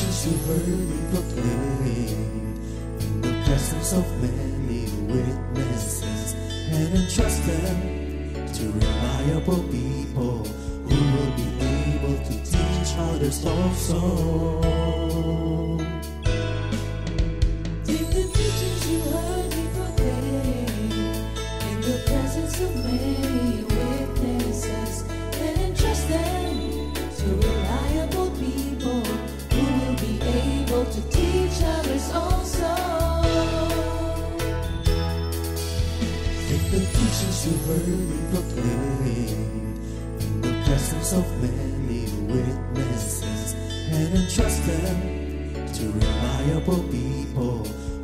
teachings you heard me proclaim in the presence of many witnesses, and entrust them to reliable people who will be able to teach others also. Take the teachings you heard me proclaim in the presence of many witnesses, and entrust them to reliable people who will be able to teach others also. Take the teachings you heard me proclaim in the presence of many witnesses, and entrust them to reliable people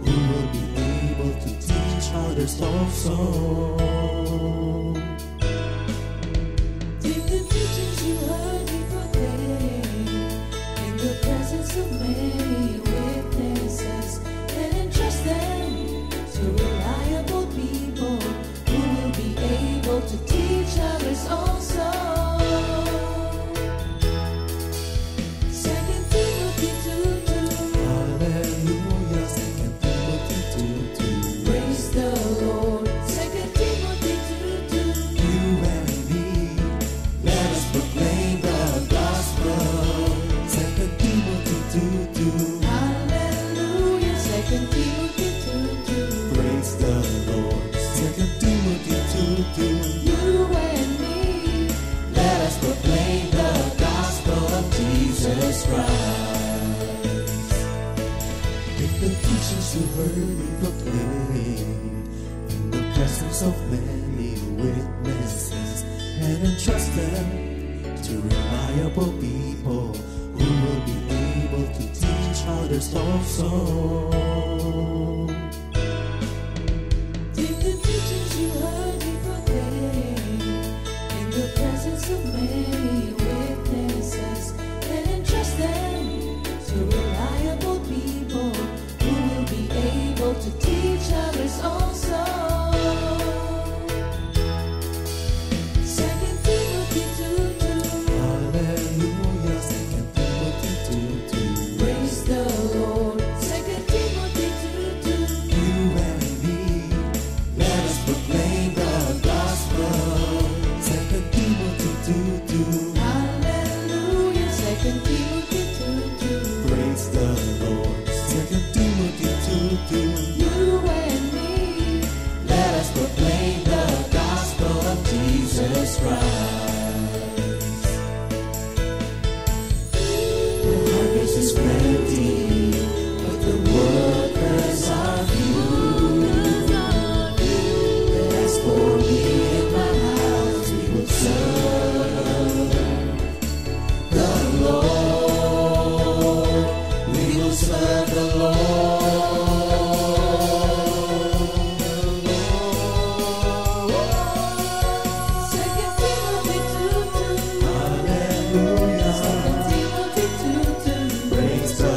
who will be able to teach others also. Take the teachings you heard me proclaim in the presence of many witnesses, and entrust them to reliable people who will be able to teach others also. 2 Timothy 2:2. Hallelujah, 2 Timothy 2:2. Praise the Lord. 2 Timothy 2:2. You and me, let us proclaim the gospel. 2 Timothy 2:2. Hallelujah. 2 Timothy 2:2. Praise the Lord. 2 Timothy 2:2. You and me, Let us proclaim the gospel of Jesus Christ. Take the teachings you heard me proclaim in the presence of many witnesses, and entrust them to reliable people who will be able to teach others also. take the teachings you heard me proclaim in the presence of many witnesses, and entrust them to reliable people who will be able to teach others also. 2 Timothy 2:2. Hallelujah, 2 Timothy 2:2. Praise the Lord. 2 Timothy 2:2. You and me, let us proclaim the gospel. 2 Timothy 2:2. Hallelujah. 2 Timothy 2:2. Praise the Lord. 2 Timothy 2:2. You and me, Let us proclaim the gospel of Jesus Christ. The harvest is plenty, but the workers are few. As for me and my house, we will serve the Lord. We will serve the Lord. 2 Timothy 2:2. Hallelujah. 2 Timothy 2:2. Praise the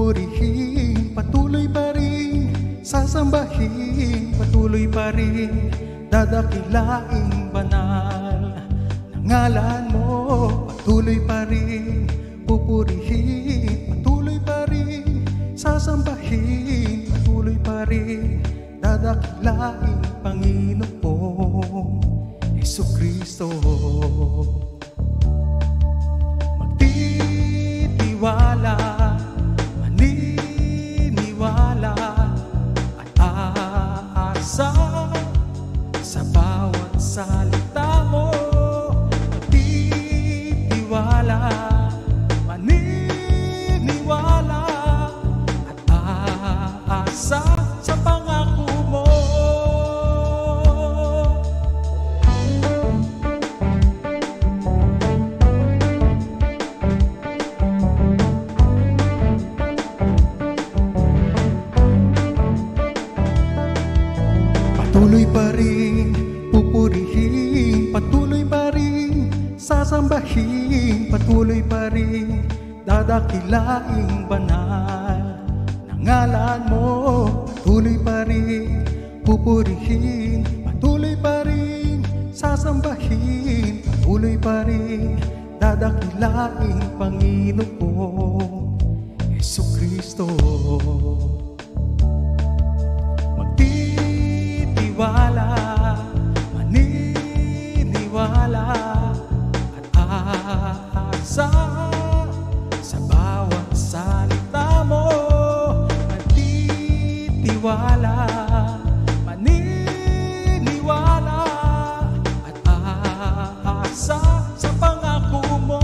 pupurihin, patuloy pa rin, sasambahin, patuloy pa rin, dadakilaing banal na ngalan mo, patuloy pa rin, pupurihin, patuloy pa rin, sasambahin, patuloy pa rin, dadakilaing Panginoong Jesucristo. Magtitiwala, maniniwala at aasa sa bawat salita mo. Magtitiwala, maniniwala at aasa sa pangako mo. Patuloy pa rin, pupurihin, patuloy pa rin, sasambahin, patuloy pa rin, dadakilaing banal na ngalan mo, patuloy pa rin, pupurihin, patuloy pa rin, sasambahin, patuloy pa rin, dadakilaing Panginoong Jesucristo. Magtitiwala, maniniwala at aasa sa bawat salita mo. Magtitiwala, maniniwala at aasa sa pangako mo.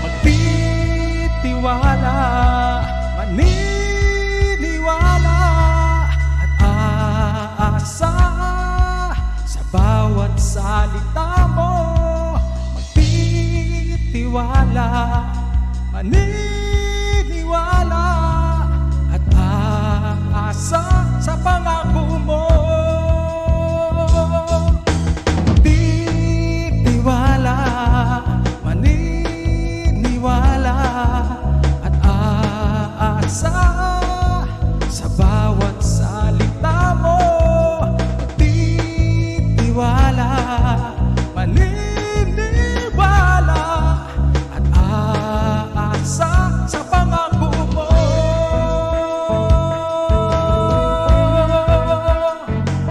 Magtitiwala, maniniwala at aasa sa bawat salita mo. Magtitiwala, maniniwala at aasa sa pangako mo. Magtitiwala, maniniwala at aasa sa bawat salita mo. Magtitiwala, maniniwala at aasa sa pangako mo.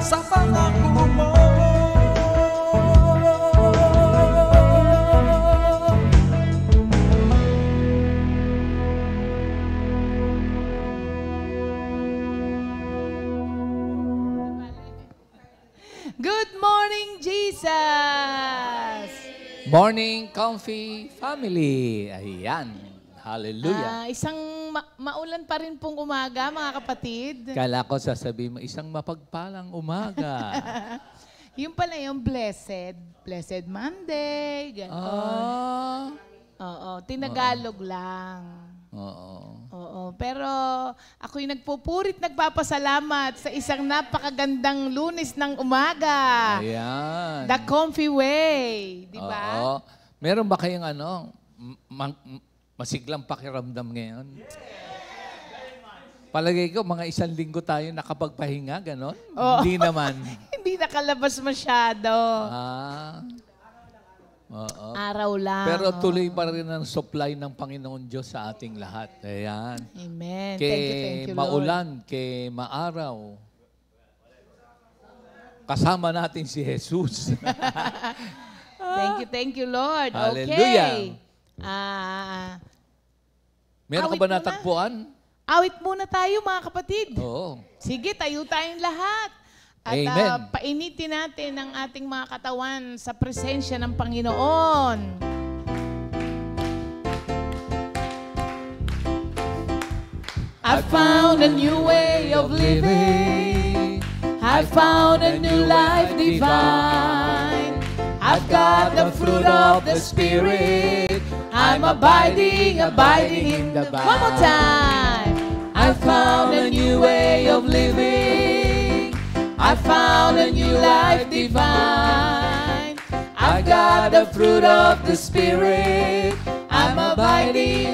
Sa pangako mo. Good morning, Jesus! Morning, Comfy Family. Ayan. Hallelujah. Isang maulan pa rin pong umaga, mga kapatid. Kala ko sasabihin mo, isang mapagpalang umaga. Yung pala yung Blessed Monday. Ganon. Oo, tinagalog lang. Oo. Oo, pero ako'y nagpupurit, nagpapasalamat sa isang napakagandang Lunes ng umaga. Ayan. The Comfy Way, di ba? Oo. Meron ba kayong masiglang pakiramdam ngayon? Palagay ko, mga 1 linggo tayo nakapagpahinga, ganon? Oo. Hindi naman. Hindi nakalabas masyado. Oo. Araw lang. Pero oo. tuloy pa rin ang supply ng Panginoon Diyos sa ating lahat. Ayan. Amen. Kay Thank you, maulan, kay maaraw. Kasama natin si Jesus. Thank you, Lord. Hallelujah. Okay. Meron ka Awit ba muna. natagpuan? Awit muna tayo, mga kapatid. Oo. Sige, tayo tayong lahat. At Amen. painitin natin ang ating mga katawan sa presensya ng Panginoon. I found a new way of living. I found a new life divine. I've got the fruit of the Spirit. I'm abiding in the vine. One more time. I found a new way of living. I found a new life divine. I've got the fruit of the Spirit. I'm abiding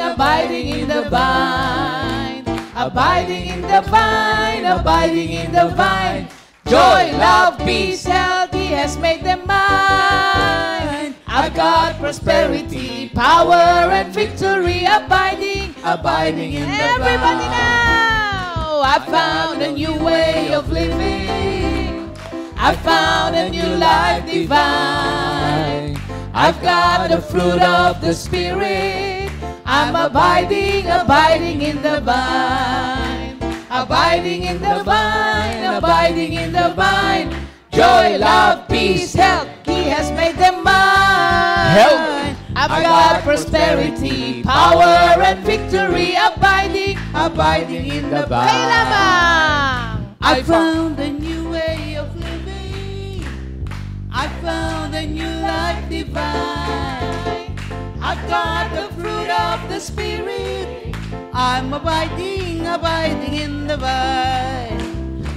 in the vine. Abiding in the vine, abiding in the vine. Joy, love, peace, health, He has made them mine. I've got prosperity, power, and victory. Abiding in the vine. Everybody now! I found a new way of living. I found a new life divine. I've got the fruit of the Spirit. I'm abiding in the vine. Abiding in the vine, abiding in the vine. Joy, love, peace, health, He has made them mine. Health. I've got prosperity, power, and victory. Abiding in the vine. Hey, lamang! I found a new way of living. I found a new life divine. I've got the fruit of the Spirit. I'm abiding in the vine.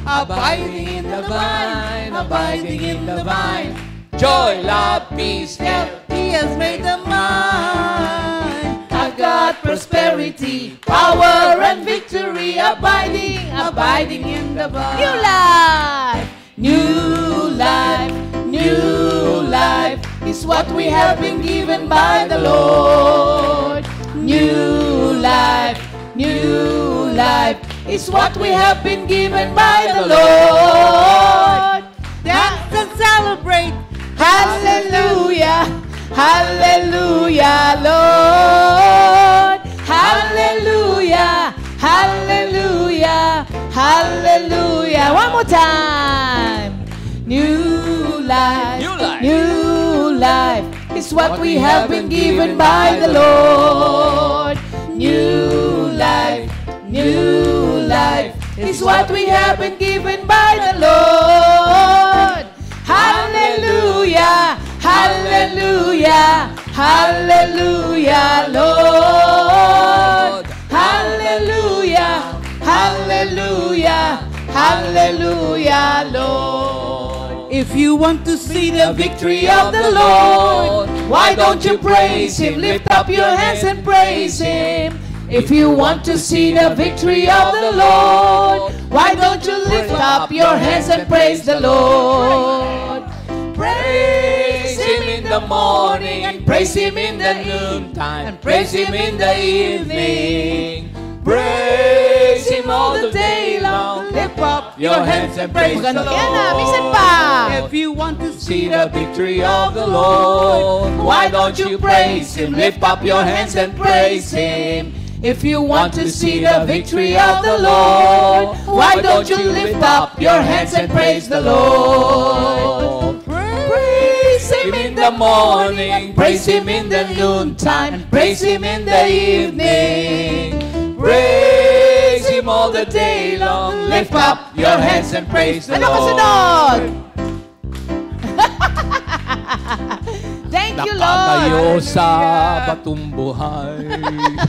Abiding in the vine, abiding in the vine. Joy, love, peace, health, He has made them mine. I've got prosperity, power, and victory. Abiding in the vine. New life is what we have been given by the Lord. New life is what we have been given by the Lord. Dance and celebrate. Hallelujah, hallelujah, Lord. Hallelujah, hallelujah, hallelujah. One more time. New life is what we have been given by the Lord. New life is what we have been given by the Lord. Hallelujah, hallelujah, hallelujah, Lord. Hallelujah, hallelujah, hallelujah, Lord. If you want to see the victory of the Lord, why don't you praise Him? Lift up your hands and praise Him. If you want to see the victory of the Lord, why don't you lift up your hands and praise the Lord? Praise Him in the morning, and praise Him in the noontime, and praise Him in the evening. Praise Him all the day long. Lift up your hands and praise the Lord. If you want to see the victory of the Lord, why don't you praise Him? Lift up your hands and praise Him. If you want to see the victory of the Lord, why don't you lift up your hands and praise the Lord? Praise Him in the morning, praise Him in the noontime, and praise Him in the evening. Praise Him all the day long. Lift up your hands and praise the Lord. Thank you, Nakatayo Lord. sa batong buhay.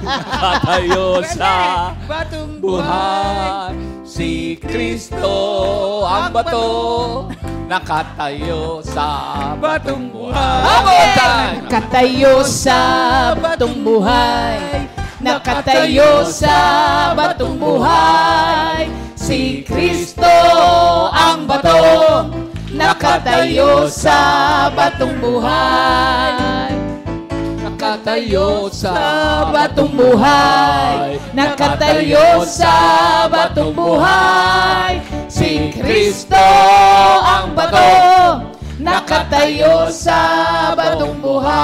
Nakatayo sa batong buhay. Si Kristo ang bato. Nakatayo sa batong buhay. Nakatayo sa batong buhay. Nakatayo sa batong buhay. Si Kristo ang bato. Nakatayo sa batong buhay. Nakatayo sa batong buhay. Nakatayo sa batong buhay. Si Kristo ang bato. Nakatayo sa batong buhay.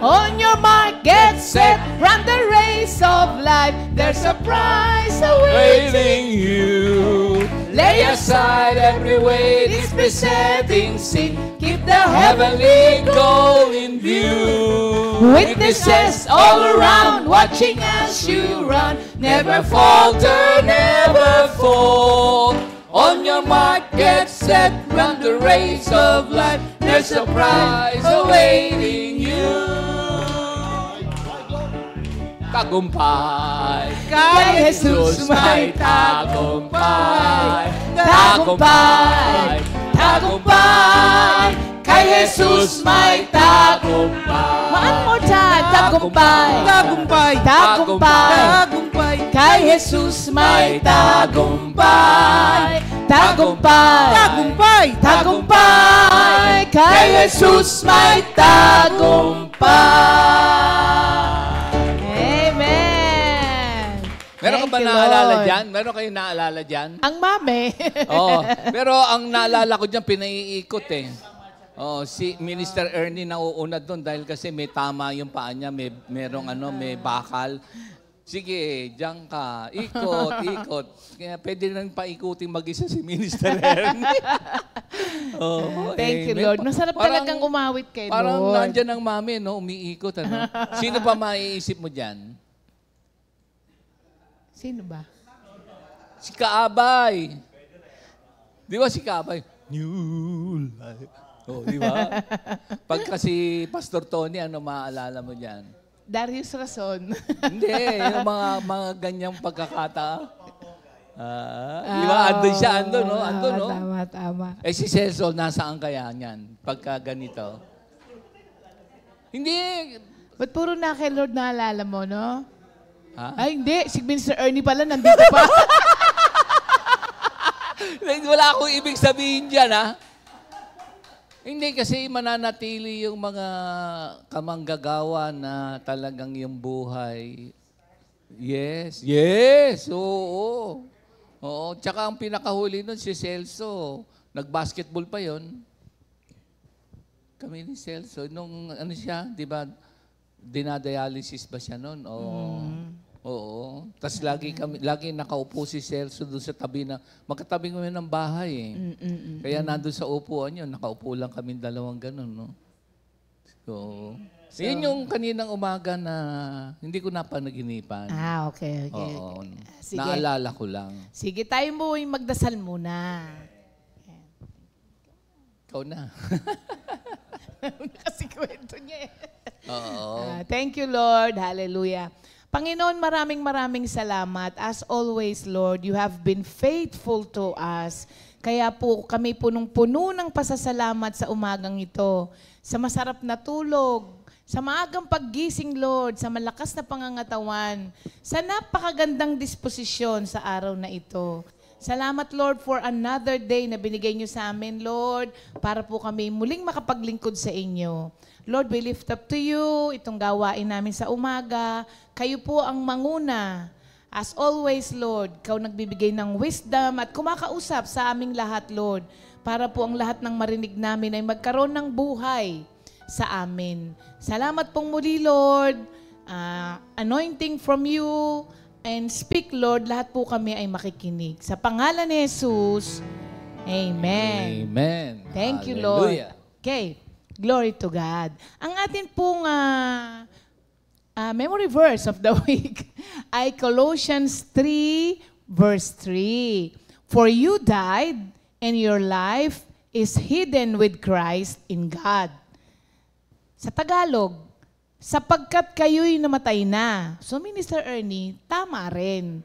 On your mark, get set, run the race of life. There's a prize awaiting you. Lay aside every weight, it's besetting sin. Keep the heavenly goal in view. Witnesses all around watching as you run. Never falter, never fall. On your mark, get set, run the race of life. There's a prize awaiting you. Tagumpay. Kay Jesus may tagumpay. Tagumpay. Tagumpay. Kay Jesus may tagumpay. One more time. Tagumpay. Tagumpay. Tagumpay. Tagumpay. Kay Jesus may tagumpay. Tagumpay. Tagumpay. Tagumpay. Kay Jesus may tagumpay. Amen. Meron ka ba Thank you, naalala Lord. dyan? Meron kayong naalala dyan? Ang mami. Oo. Pero ang naalala ko dyan, pinaiikot eh. Oh, si Minister Ernie nauuna doon dahil kasi may tama yung paa niya, may bakal. Sige, diyan ka. Ikot, ikot. Kaya pwede nang paikutin mag-isa si Minister Ernie. Oh, Thank you, amen. Lord. Masarap Parang- talagang umawit kay Parang Lord. nandyan ang mami, no? Umiikot, ano? Sino pa maiisip mo dyan? Sino ba? Si Kaabay. Di ba si Kaabay? New life. Oh, di ba? Pagka si Pastor Tony, ano maaalala mo dyan? Darius Rason. Hindi, yung mga ganyang pagkakata. Di ba? Andun siya, andun, no? Andun, no? Tama, tama. Eh si Cecil, nasaan kaya niyan? Pagka ganito. Hindi. Ba't puro na kay Lord naalala mo, no? Ha? Ay, hindi. Si Minister Ernie pala nandito pa. Wala akong ibig sabihin dyan, ha? Hindi, kasi mananatili yung mga kamanggagawa na talagang yung buhay. Yes, yes, oo. Oo, tsaka ang pinakahuli nun si Celso. Nag-basketball pa yon. Kami ni Celso. Nung ano siya, di ba, dinadialysis ba siya nun? Oo. Oo. Tapos lagi nakaupo si Celso doon sa tabi na, magkatabi kami ng bahay eh. Kaya nandun sa upuan yun, nakaupo lang kami dalawang ganun, no? So, yun yung kaninang umaga na hindi ko napanaginipan. Okay. Oo. Sige. Naalala ko lang. Sige, tayo mo yung magdasal muna. Ikaw na. Kasi kwento niya eh. Oo. Thank you, Lord. Hallelujah. Panginoon, maraming salamat. As always, Lord, you have been faithful to us. Kaya po kami punong-puno ng pasasalamat sa umagang ito. Sa masarap na tulog, sa maagang paggising, Lord, sa malakas na pangangatawan, sa napakagandang disposisyon sa araw na ito. Salamat, Lord, for another day na binigay niyo sa amin, Lord, para po kami muling makapaglingkod sa inyo. Lord, we lift up to you itong gawain namin sa umaga. Kayo po ang manguna. As always, Lord, ikaw nagbibigay ng wisdom at kumakausap sa aming lahat, Lord, para po ang lahat ng marinig namin ay magkaroon ng buhay sa amin. Salamat pong muli, Lord. Anointing from you and speak, Lord, lahat po kami ay makikinig. Sa pangalan ni Jesus, Amen. Amen. Thank you, Hallelujah. Lord. Okay. Glory to God. Ang atin pong memory verse of the week ay Colossians 3, verse 3. For you died, and your life is hidden with Christ in God. Sa Tagalog, sapagkat kayo'y namatay na. So, Minister Ernie, tama rin.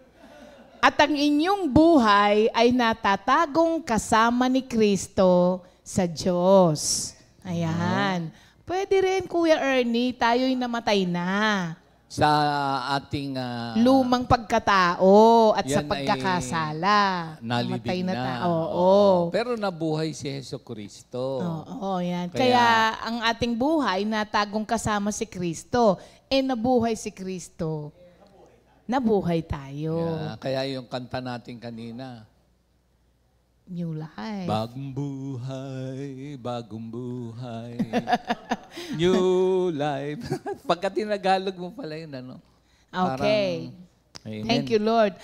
At ang inyong buhay ay natatagong kasama ni Kristo sa Diyos. Ayan. Pwede rin, Kuya Ernie, tayo'y namatay na. Sa ating Lumang pagkatao at sa yan pagkakasala. nalibing Namatay na. Oo. Pero nabuhay si Jesucristo. Oo, yan. Kaya- Kaya ang ating buhay natagong kasama si Kristo. Nabuhay si Kristo. Nabuhay tayo. Kaya yung kanta natin kanina, New life. bagong buhay, new life. Pagka tinagalog mo pala yun, ano? Okay. Amen. Thank you, Lord.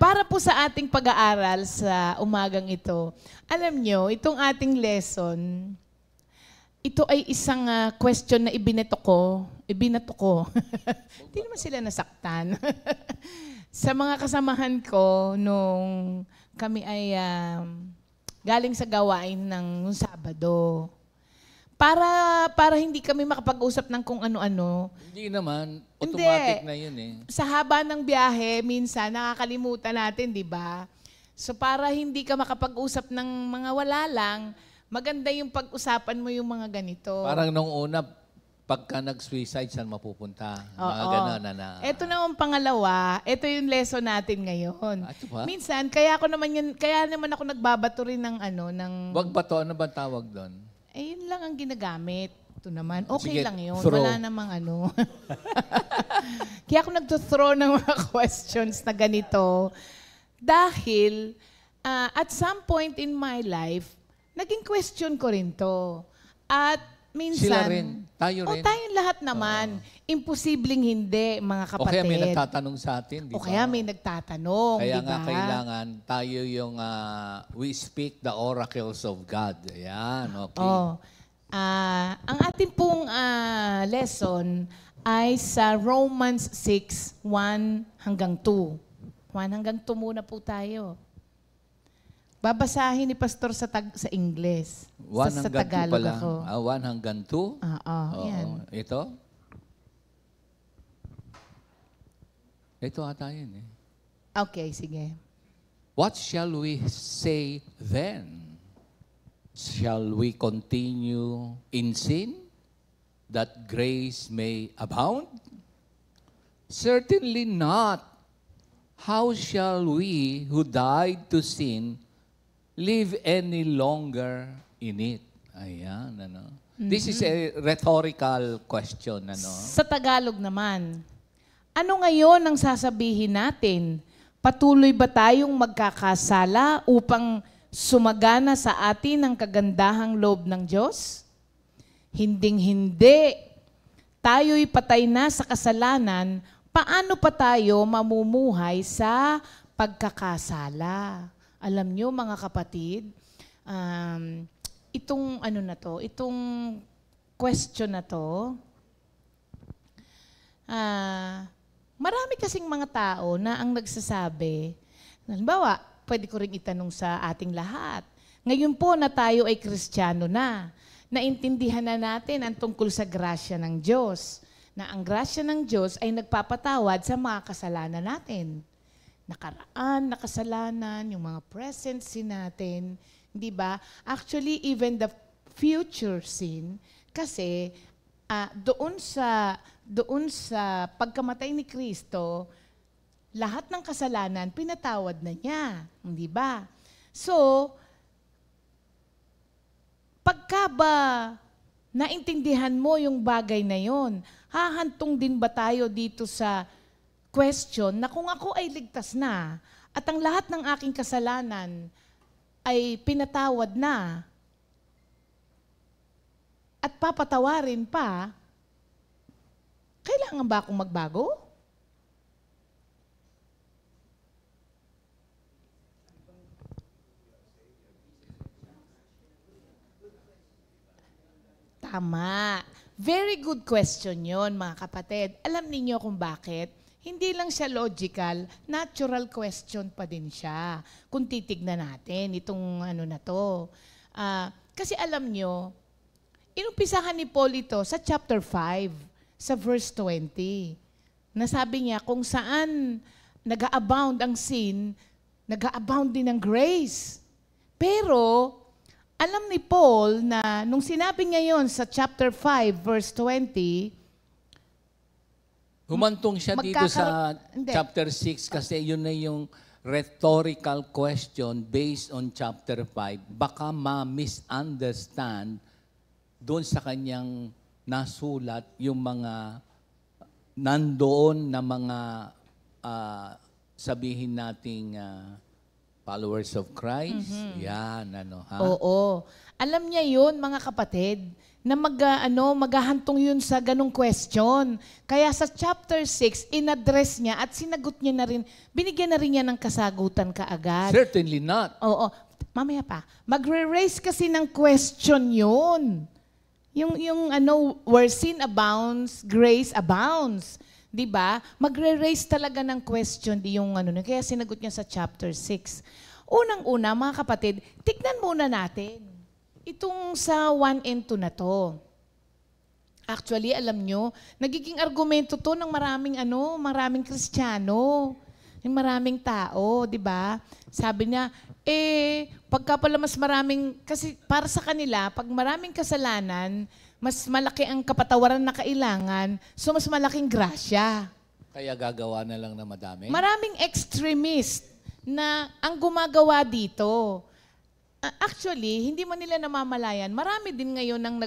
Para po sa ating pag-aaral sa umagang ito, alam nyo, itong ating lesson, ito ay isang question na ibineto ko binato ko. Hindi naman sila nasaktan. Sa mga kasamahan ko, nung kami ay galing sa gawain ng Sabado, para hindi kami makapag-usap ng kung ano-ano. Hindi naman. Automatic na yun eh. Sa haba ng biyahe, minsan nakakalimutan natin, di ba? So para hindi ka makapag-usap ng mga wala lang, maganda yung pag-usapan mo yung mga ganito. Parang nung una, pagka nag-suicide, saan mapupunta? Mga gano'n na. Ito naman pangalawa, ito yung lesson natin ngayon. Ito ba? Minsan, kaya naman ako nagbabato rin ng Wag ba to? Ano ba tawag doon? yun lang ang ginagamit. Ito naman, okay Sige, lang yun. throw. Wala namang Kaya ako nagtuthrow ng mga questions na ganito. Dahil, at some point in my life, naging question ko rin to. At minsan, Sila rin. Tayo rin. tayong lahat naman. Imposibleng hindi, mga O kapatid. kaya may nagtatanong sa atin, di ba? O kaya may nagtatanong, Kaya di nga ba? kailangan tayo yung we speak the oracles of God. Ayan, okay. Ang ating pong lesson ay sa Romans 6, 1 hanggang 2. 1 hanggang 2 muna po tayo. Babasahin ni Pastor sa Ingles. 1 Sa hanggang 2 Tagalog pala. ako. 1 hanggang 2? Oo, yan. Ito? Ito ata yun eh. Okay, sige. What shall we say then? Shall we continue in sin that grace may abound? Certainly not. How shall we who died to sin live any longer in it? Ayan, ano. This is a rhetorical question, ano. Sa Tagalog naman, ano ngayon ang sasabihin natin? Patuloy ba tayong magkakasala upang sumagana sa atin ang kagandahang loob ng Diyos? Hinding-hindi. Tayo'y patay na sa kasalanan, paano pa tayo mamumuhay sa pagkakasala? Alam nyo, mga kapatid, itong question na to, marami kasing mga tao na ang nagsasabi, halimbawa, pwede ko rin itanong sa ating lahat. Ngayon po na tayo ay Kristiyano na, naintindihan na natin ang tungkol sa grasya ng Diyos, na ang grasya ng Diyos ay nagpapatawad sa mga kasalanan natin. Nakaraan na kasalanan, yung mga present sin natin, di ba? Actually, even the future sin, kasi doon sa pagkamatay ni Kristo, lahat ng kasalanan pinatawad na niya, di ba? So, pagka ba naintindihan mo yung bagay na yon, hahantong din ba tayo dito sa question na kung ako ay ligtas na at ang lahat ng aking kasalanan ay pinatawad na at papatawarin pa, kailangan ba akong magbago? Tama. Very good question yon, mga kapatid. Alam niyo kung bakit? Hindi lang siya logical, natural question pa din siya. Kung titignan natin itong na to. Kasi alam nyo, inumpisahan ni Paul ito sa chapter 5, sa verse 20. Nasabi niya, kung saan nag-a-abound ang sin, nag-a-abound din ang grace. Pero, alam ni Paul na nung sinabi niya yon sa chapter 5, verse 20, humantong siya dito sa chapter 6 kasi yun na yung rhetorical question based on chapter 5. Baka ma-misunderstand doon sa kanyang nasulat yung mga nandoon na mga sabihin nating followers of Christ. Yan, ha? Oo. Alam niya yun, mga kapatid, na maghahantong yun sa ganong question. Kaya sa chapter 6, in-address niya at sinagot niya na rin, binigyan na rin niya ng kasagutan kaagad. Certainly not. Oo. Mamaya pa. Magre-raise kasi ng question yun. Yung where sin abounds, grace abounds. 'Di ba? Magre-raise talaga ng question yung kaya sinagot niya sa chapter 6. Unang-una, mga kapatid, tignan muna natin itong sa 1 and 2 na to. Actually, alam nyo, nagiging argumento to ng maraming Kristiyano, ng maraming tao, 'di ba? Sabi niya, pagka pala mas maraming, kasi para sa kanila, pag maraming kasalanan, mas malaki ang kapatawaran na kailangan, so mas malaking grasya. Kaya gagawa na lang na madami? Maraming extremist na ang gumagawa dito. Actually, hindi man nila namamalayan, marami din ngayon ang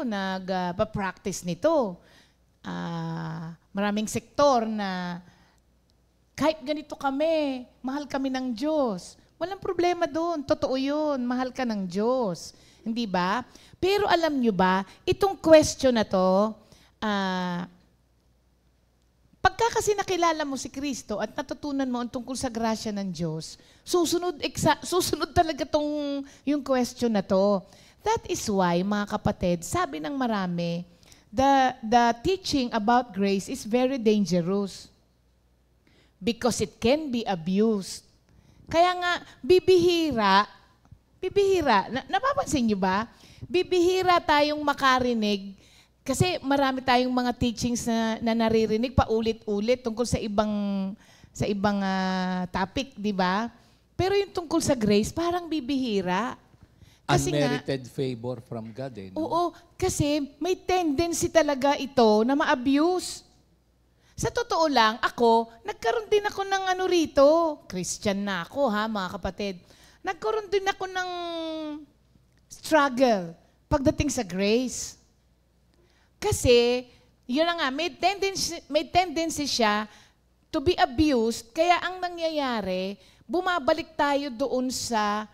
nag-practice nito. Maraming sektor na kahit ganito kami, mahal kami ng Diyos. Walang problema doon. Totoo yun. Mahal ka ng Diyos. Hindi ba? Pero alam nyo ba, itong question na to, pagka kasi nakilala mo si Kristo at natutunan mo ang tungkol sa grasya ng Diyos, susunod talaga yung question na to. That is why, mga kapatid, sabi ng marami, the teaching about grace is very dangerous. Because it can be abused. Kaya nga, bibihira, napapansin niyo ba? Bibihira tayong makarinig kasi marami tayong mga teachings na naririnig paulit-ulit tungkol sa ibang topic, di ba? Pero yung tungkol sa grace, parang bibihira. Kasi unmerited favor from God, no? Oo, kasi may tendency talaga ito na ma-abuse. Sa totoo lang, nagkaroon din ako ng rito. Christian na ako, mga kapatid. Nagkaroon din ako ng struggle pagdating sa grace. Kasi, yun na nga, may tendency siya to be abused, kaya ang nangyayari, bumabalik tayo doon sa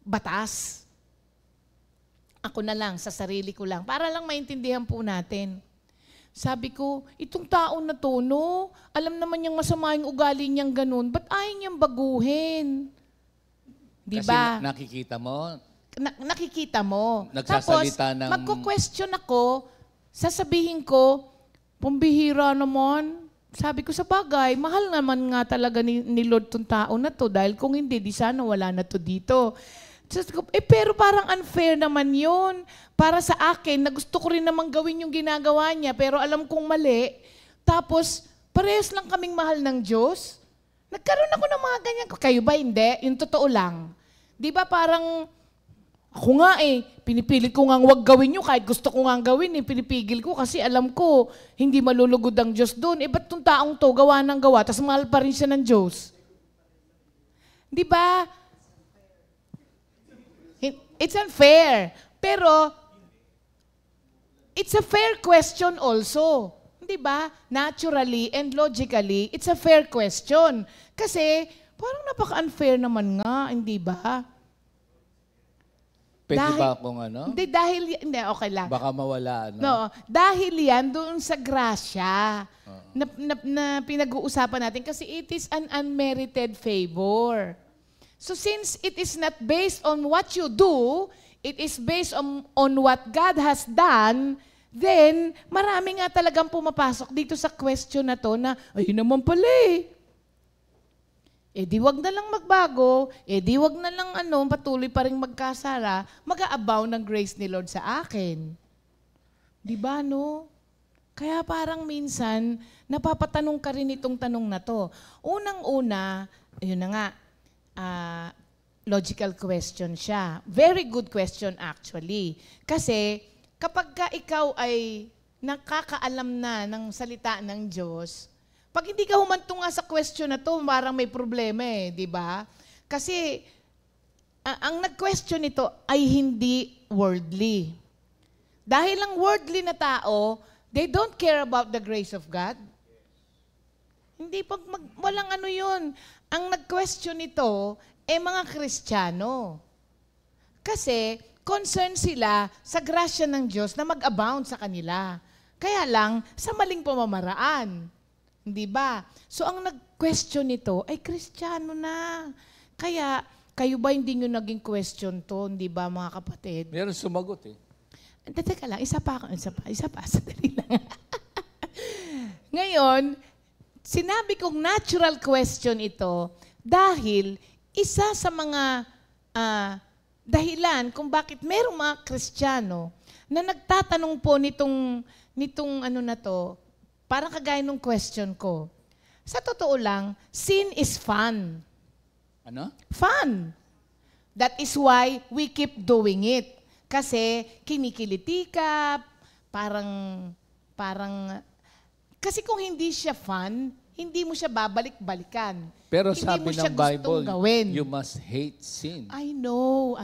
batas. Ako na lang, sa sarili ko lang, para lang maintindihan po natin. Sabi ko, itong taon na to, alam naman niyang masama yung ugali niyang ganun, ba't ayaw niyang baguhin? Diba? Kasi nakikita mo? Nakikita mo. Nagsasalita Tapos, magko-question ako, sasabihin ko, pambihira naman. Sabi ko, sa bagay, mahal naman nga talaga ni Lord tong tao na to, dahil kung hindi, di sana wala na to dito. Pero parang unfair naman yun. Para sa akin, na gusto ko rin namang gawin yung ginagawa niya, pero alam kong mali. Tapos, parehas lang kaming mahal ng Diyos. Nagkaroon ako ng mga ganyan. Kayo ba hindi? Yung totoo lang. Di ba parang, ako nga pinipilit ko nga huwag gawin nyo, kahit gusto ko nga gawin, pinipigil ko kasi alam ko, hindi malulugod ang Diyos doon. Ba't tong taong to, gawa ng gawa, tapos mahal pa rin siya ng Diyos? Di ba? It's unfair. Pero, it's a fair question also. Di ba? Naturally and logically, it's a fair question. Kasi, parang napaka-unfair naman nga, hindi ba? Pwede ba akong Hindi, okay lang. Baka mawala, No, dahil yan doon sa grasya na pinag-uusapan natin kasi it is an unmerited favor. So since it is not based on what you do, it is based on what God has done, then marami nga talagang pumapasok dito sa question na to na, ayun naman pala di wag na lang magbago, di wag na lang patuloy pa rin magkasala, mag-aabound ng grace ni Lord sa akin. Di ba, no? Kaya parang minsan, napapatanong ka rin itong tanong na to. Unang-una, yun na nga, logical question siya. Very good question actually. Kasi kapag ka ikaw ay nakakaalam na ng salita ng Diyos, pag hindi ka humantong nga sa question na to, parang may problema di ba? Kasi ang nag-question nito ay hindi worldly. Dahil ang worldly na tao, they don't care about the grace of God. Hindi walang yun. Ang nag-question nito mga Kristiyano. Kasi concerned sila sa grasya ng Diyos na mag-abound sa kanila. Kaya lang, sa maling pamamaraan. Hindi ba? So ang nag-question nito ay Kristiyano na. Kaya, kayo ba hindi nyo naging question to? Hindi ba, mga kapatid? Meron sumagot Teka lang, isa pa, sandali lang. Ngayon, sinabi kong natural question ito dahil isa sa mga dahilan kung bakit merong mga Kristiyano na nagtatanong po nitong ano na to, parang kagaya nung question ko. Sa totoo lang, sin is fun. Ano? Fun. That is why we keep doing it. Kasi kinikiliti ka, kasi kung hindi siya fun, hindi mo siya babalik-balikan. Pero Hindi sabi mo siya ng Bible, gustong gawin. you must hate sin. I know.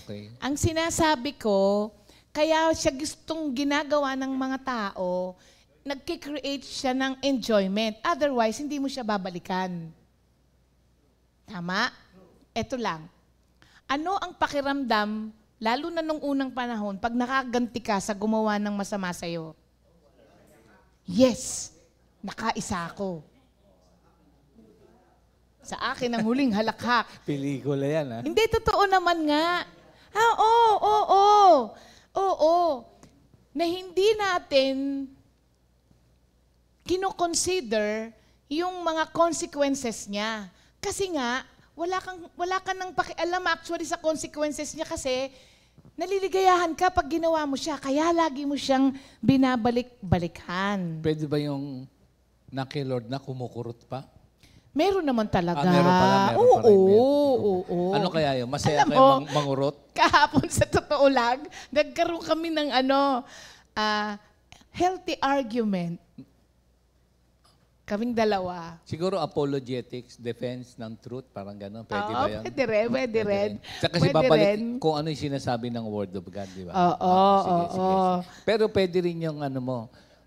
Okay. Ang sinasabi ko, kaya siya gustong ginagawa ng mga tao, nagkikreate siya ng enjoyment. Otherwise, hindi mo siya babalikan. Tama? Ito lang. Ano ang pakiramdam, lalo na nung unang panahon, pag nakaganti ka sa gumawa ng masama sa'yo? Yes, nakaisa ako. Sa akin ang huling halakhak. Pelikula yan, ha? Hindi, totoo naman nga. Oo. Na hindi natin kino-consider yung mga consequences niya. Kasi nga, wala ka nang pakialam actually sa consequences niya kasi naliligayahan ka pag ginawa mo siya. Kaya lagi mo siyang binabalik-balikan. Pwede ba yung na kay Lord na kumukurot pa? Meron naman talaga. Meron pala, meron pa rin. Oo. Ano kaya yun? Masaya Alam kayo mo, mangurot? Kahapon sa totoo lang, nagkaroon kami ng healthy argument. Kaming dalawa. Siguro apologetics, defense ng truth, parang gano'n. Pwede ba yan? Pwede rin. Tsaka kasi babalik kung ano yung sinasabi ng Word of God, di ba? Sige. Pero pwede rin yung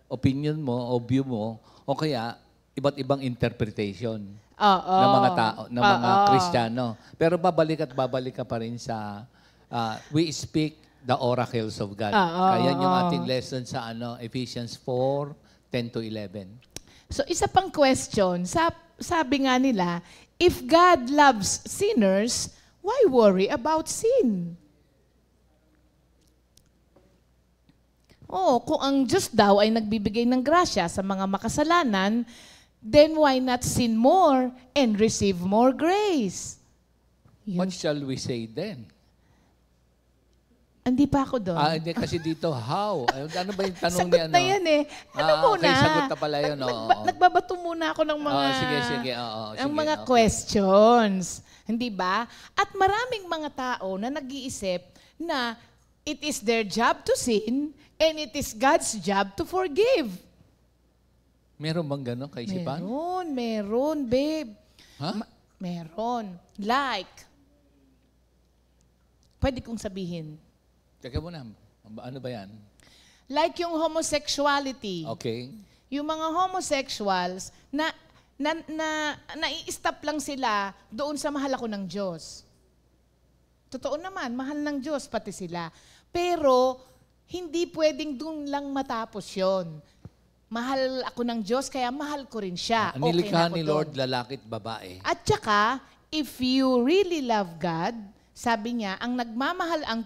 opinion mo o view mo, o kaya iba't ibang interpretation ng mga tao, ng mga Kristiyano. Pero babalik ka pa rin sa we speak the oracles of God. Kaya yung ating lesson sa Ephesians 4:10-11. So isa pang question, sabi nga nila, if God loves sinners, why worry about sin? Kung ang Diyos daw ay nagbibigay ng grasya sa mga makasalanan, then why not sin more and receive more grace? What shall we say then? Hindi pa ako doon. Hindi kasi dito, how? Ano ba yung tanong Sagot niya? na yan eh. Okay, sagot na pala yun. Nagbabato muna ako ng mga, sige. ng mga questions. Hindi ba? At maraming mga tao na nag-iisip na it is their job to sin and it is God's job to forgive. Meron bang gano'n kaisipan? Meron, babe. Ha? Meron. Like, pwede kong sabihin. Teka muna, ano ba yan? Like yung homosexuality. Okay. Yung mga homosexuals nai-stop lang sila doon sa mahal ako ng Diyos. Totoo naman, mahal ng Diyos pati sila. Pero, hindi pwedeng doon lang matapos yon. Mahal ako ng Diyos, kaya mahal ko rin siya. Nilikha na ako ni doon. Lord lalaki at babae. At saka, if you really love God, sabi niya, ang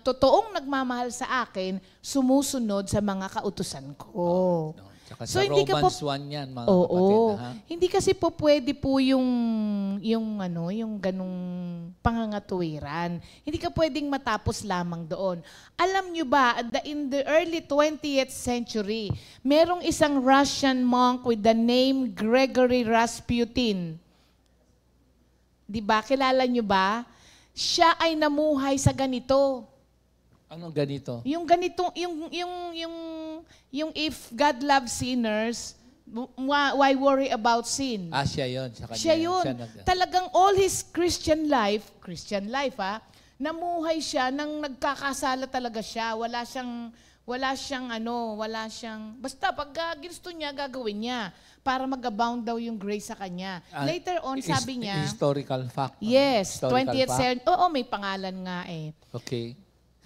totoong nagmamahal sa akin, sumusunod sa mga kautusan ko. Tsaka So, sa hindi ka Romans po- 1 yan, mga kapatid. Ha? Hindi kasi po pwede po yung ganung pangangatuwiran. Hindi ka pwedeng matapos lamang doon. Alam nyo ba, in the early 20th century, merong isang Russian monk with the name Gregory Rasputin. Di ba? Kilala nyo ba? Siya ay namuhay sa ganito. Anong ganito? Yung ganito, yung if God loves sinners, why worry about sin? Siya yun. Sa kanya. Siya yun. Talagang all his Christian life namuhay siya nang nagkakasala talaga siya. Basta pag gusto niya, gagawin niya para mag-abound daw yung grace sa kanya. Later on, sabi niya, historical fact. yes, Historical 20th fact. century, oo, may pangalan nga eh. Okay.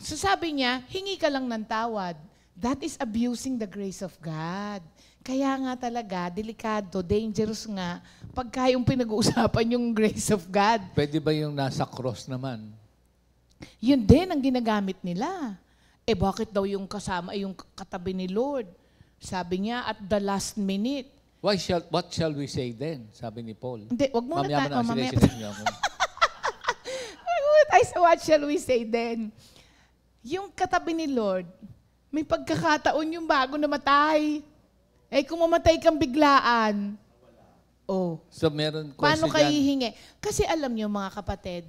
So sabi niya, hingi ka lang ng tawad. That is abusing the grace of God. Kaya nga talaga, delikado, dangerous nga, pagka yung pinag-uusapan yung grace of God. Pwede ba yung nasa cross naman? Yun din ang ginagamit nila. bakit daw yung kasama, yung katabi ni Lord? Sabi niya, at the last minute. What shall we say then? Sabi ni Paul. Hindi, wag muna Mamaya tayo. mo na, sige, sige. What shall we say then? Yung katabi ni Lord, may pagkakataon yung bago namatay. Kung mamatay kang biglaan, So meron paano question kayo dyan. hihingi? Kasi alam niyo mga kapatid,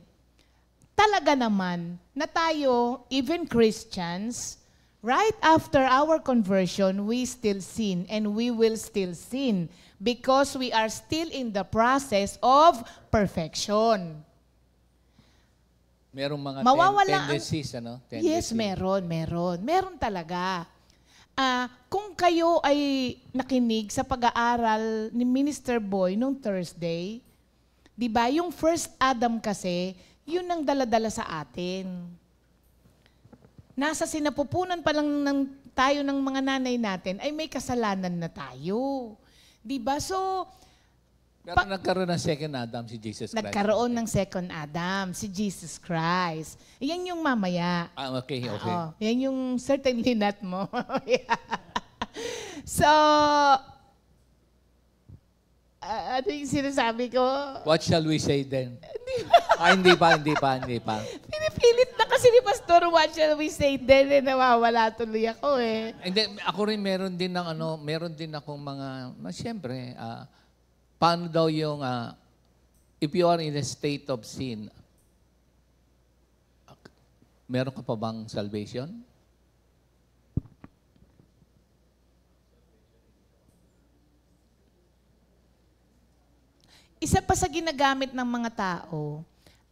talaga naman na tayo, even Christians, right after our conversion, we still sin and we will still sin because we are still in the process of perfection. Merong mga Mawawala tendencies, ano? Yes, meron. Meron talaga. Kung kayo ay nakinig sa pag-aaral ni Minister Boy nung Thursday, di ba, yung first Adam kasi, yun ang dala-dala sa atin. Nasa sinapupunan pa lang tayo ng mga nanay natin, ay may kasalanan na tayo. Di ba? So, Pero nagkaroon ng second Adam si Jesus Christ. nagkaroon ng second Adam, si Jesus Christ. Yan yung mamaya. Okay. Oo, yan yung certainly not mo. So, ano yung sinasabi ko? What shall we say then? Hindi pa. Pinipilit na kasi ni Pastor, what shall we say then? Nawawala tuloy ako eh. Hindi, ako rin meron din akong mga, siyempre, paano daw yung, if you are in a state of sin, meron ka pa bang salvation? Isa pa sa ginagamit ng mga tao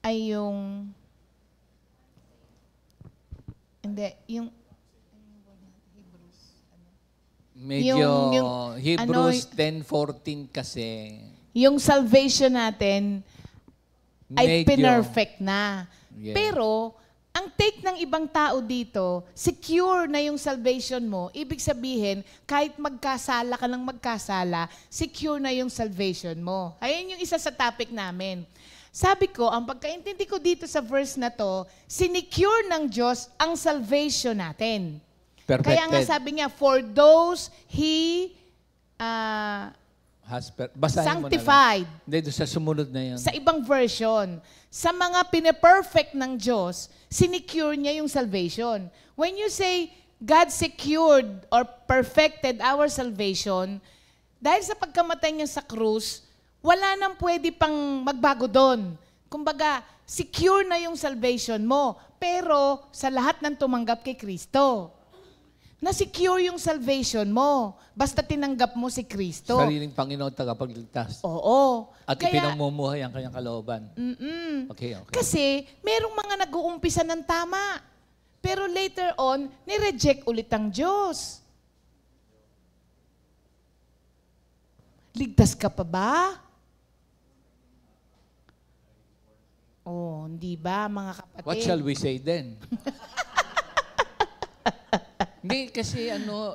ay yung Medyo, yung Hebrews 10:14 kasi. yung salvation natin ay Medyo, pinerfect na. Yeah. Pero, ang take ng ibang tao dito, secure na yung salvation mo. Ibig sabihin, kahit magkasala ka ng magkasala, secure na yung salvation mo. Ayan yung isa sa topic namin. Sabi ko, ang pagkaintindi ko dito sa verse na to, sinecure ng Diyos ang salvation natin. perfected. Kaya nga sabi niya, for those He Basahin mo na lang. sanctified. Hindi, doon sa sumunod na yun. Sa ibang version, sa mga pinaperfect ng Diyos, sinecure niya yung salvation. When you say, God secured or perfected our salvation, dahil sa pagkamatay niya sa krus, wala nang pwede pang magbago doon. Kumbaga, secure na yung salvation mo, pero sa lahat ng tumanggap kay Kristo. Na-secure yung salvation mo, basta tinanggap mo si Kristo. Sariling Panginoon tagapagligtas. Oo. At ipinamumuhay ang kanyang kalooban. Okay. Kasi merong mga nag-uumpisa ng tama. Pero later on, nireject ulit ang Diyos. Ligtas ka pa ba? Hindi ba mga kapatid? What shall we say then? Hindi, kasi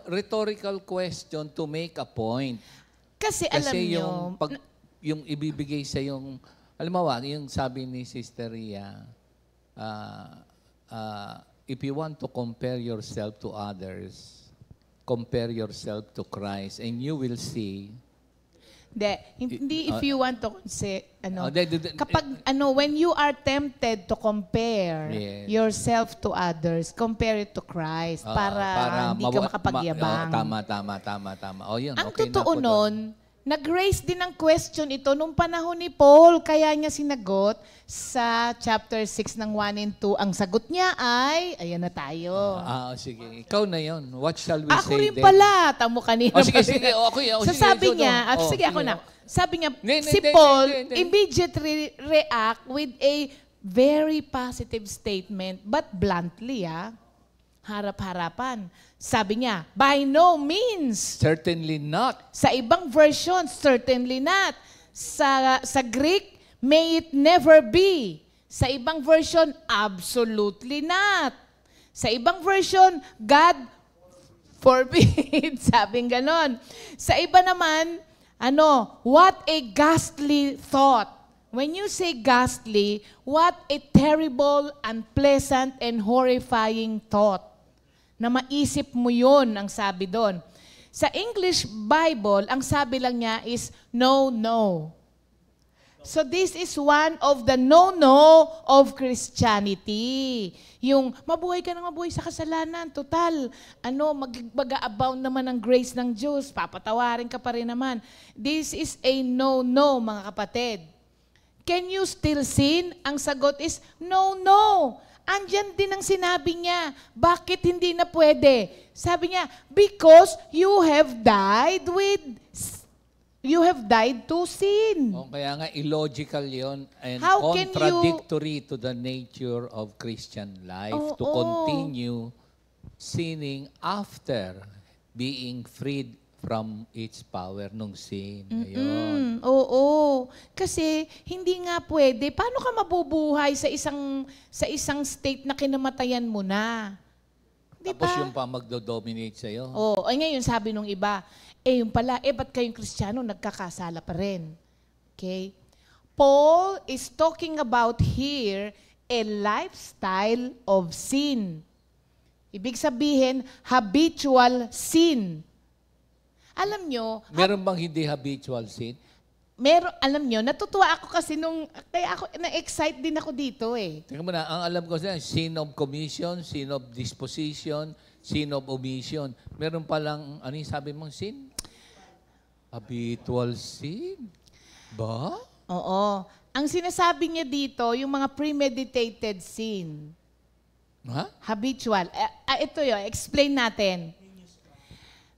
rhetorical question to make a point. Kasi alam Kasi nyo, yung ibibigay sa yung, alam mo ba, yung sabi ni Sister Ria, if you want to compare yourself to others, compare yourself to Christ and you will see. hindi if you want to say, kapag, when when you are tempted to compare Yes. yourself to others, compare it to Christ para hindi ka makapagyabang. Tama. O yun, Ang okay totoo na po nun, nag-raise din ng question ito nung panahon ni Paul, kaya niya sinagot sa chapter 6 ng 1 and 2. Ang sagot niya ay, ayan na tayo. Sige. Ikaw na yun. What shall we Ako say rin then? pala, tamo kanina. Sige. Okay. So sabi niya, sige ako na. Sabi niya, si Paul immediately react with a very positive statement, but bluntly, harap-harapan. Sabi niya, by no means. Certainly not. Sa ibang version, certainly not. Sa Greek, may it never be. Sa ibang version, absolutely not. Sa ibang version, God forbid. Sabing ganon. Sa iba naman, what a ghastly thought. When you say ghastly, what a terrible, unpleasant, and horrifying thought. Na maisip mo yun, ang sabi doon. Sa English Bible, ang sabi lang niya is no, no. So this is one of the no-no of Christianity. Yung mabuhay ka ng mabuhay sa kasalanan, total, mag-abound naman ang grace ng Diyos, papatawarin ka pa rin naman. This is a no-no, mga kapatid. Can you still sin? Ang sagot is no, no. Andyan din ang sinabi niya. Bakit hindi na pwede? Sabi niya, because you have died to sin. O, kaya nga illogical yon and How can contradictory to the nature of Christian life to continue sinning after being freed from its power nung sin. Ayun. Oo. Kasi hindi nga pwede. Paano ka mabubuhay sa isang state na kinamatayan mo na? Di Tapos ba? yung pa magdo-dominate sa'yo. Oo. Ay ngayon sabi nung iba, yung pala, ba't kayong Kristiyano nagkakasala pa rin? Okay? Paul is talking about here a lifestyle of sin. Ibig sabihin, habitual sin. Alam nyo, Meron bang hindi habitual sin? alam nyo, natutuwa ako kasi kaya ako, na-excite din ako dito eh. Teka muna, ang alam ko siya, sin of commission, sin of disposition, sin of omission. Meron palang, ano yung sabi mong sin? Habitual sin? Ba? Oo. Ang sinasabi niya dito, yung mga premeditated sin. Ha? Habitual. Ito yun, explain natin.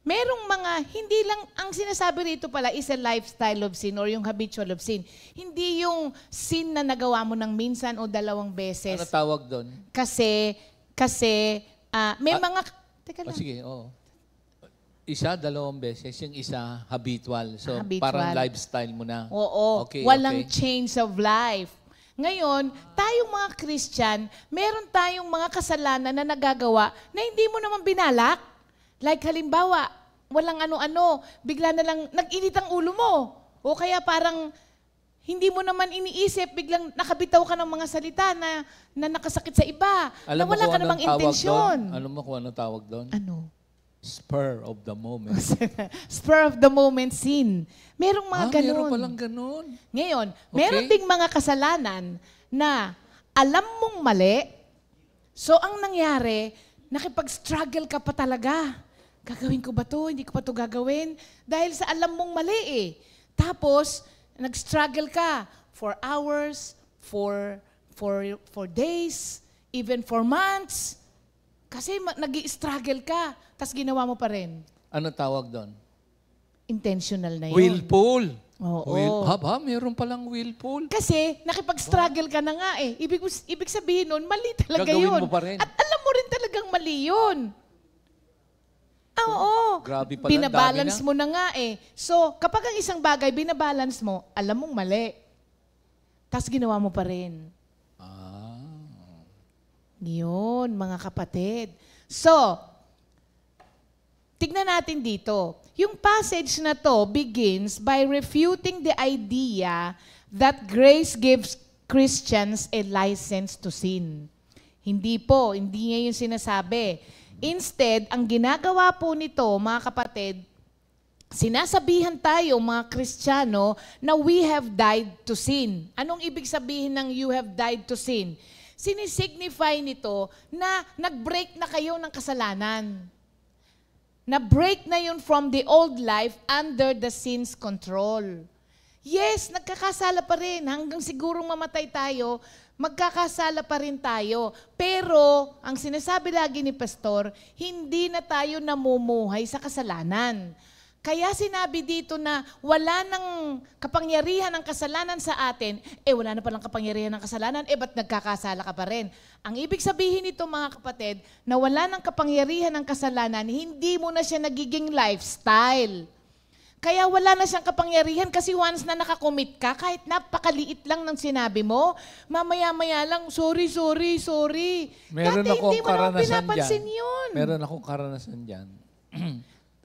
Merong mga, hindi lang, ang sinasabi rito pala is a lifestyle of sin or yung habitual of sin. Hindi yung sin na nagawa mo ng minsan o dalawang beses. Ano tawag doon? Kasi, may mga, teka lang. Sige, oo. Isa, dalawang beses. Yung isa, habitual. So, Habitual. parang lifestyle mo na. Oo, Okay, walang okay. change of life. Ngayon, tayong mga Christian, meron tayong mga kasalanan na nagagawa na hindi mo naman binalak. Like halimbawa, walang ano-ano, bigla na lang nag-init ang ulo mo. O kaya parang hindi mo naman iniisip, biglang nakabitaw ka ng mga salita na nakasakit sa iba. Alam na mo wala kung ka namang anong tawag intensyon. doon? Alam mo kung anong tawag doon? Ano? Spur of the moment. Spur of the moment sin. Merong mga ganun. Meron palang ganun. Ngayon, Okay. meron ding mga kasalanan na alam mong mali. So, ang nangyari, nakipag-struggle ka pa talaga. Gagawin ko ba to? Hindi ko pa to gagawin? Dahil sa alam mong mali eh. Tapos, nag-struggle ka for hours, for days, even for months. Kasi nag-i-struggle ka, tapos ginawa mo pa rin. Ano tawag doon? Intentional na yun. Willful. Oo. Meron palang willful. Kasi nakipag-struggle ka na nga eh. Ibig sabihin nun, mali talaga Gagawin yun. mo pa rin. At alam mo rin talagang mali yun. Oo. Grabe pala, Binabalance dami na. mo na nga eh. So, kapag ang isang bagay, binabalance mo, alam mong mali. Tapos ginawa mo pa rin. Yun, mga kapatid. So, tignan natin dito. Yung passage na to begins by refuting the idea that grace gives Christians a license to sin. Hindi po, hindi niya yung sinasabi. Instead, ang ginagawa po nito, mga kapatid, sinasabihan tayo, mga Kristiyano, na we have died to sin. Anong ibig sabihin ng you have died to sin? Sinisignify nito na nag-break na kayo ng kasalanan. Na-break na yun from the old life under the sin's control. Yes, nagkakasala pa rin. Hanggang sigurong mamatay tayo, magkakasala pa rin tayo. Pero, ang sinasabi lagi ni Pastor, hindi na tayo namumuhay sa kasalanan. Kaya sinabi dito na wala nang kapangyarihan ng kasalanan sa atin, wala na palang kapangyarihan ng kasalanan, ba't nagkakasala ka pa rin? Ang ibig sabihin nito, mga kapatid, na wala nang kapangyarihan ng kasalanan, hindi mo na siya nagiging lifestyle. Kaya wala na siyang kapangyarihan kasi once na nakakommit ka, kahit napakaliit lang ng sinabi mo, mamaya-maya lang, sorry. Meron Dati akong hindi mo naman karanasan pinapansin dyan. yun. Meron akong karanasan dyan.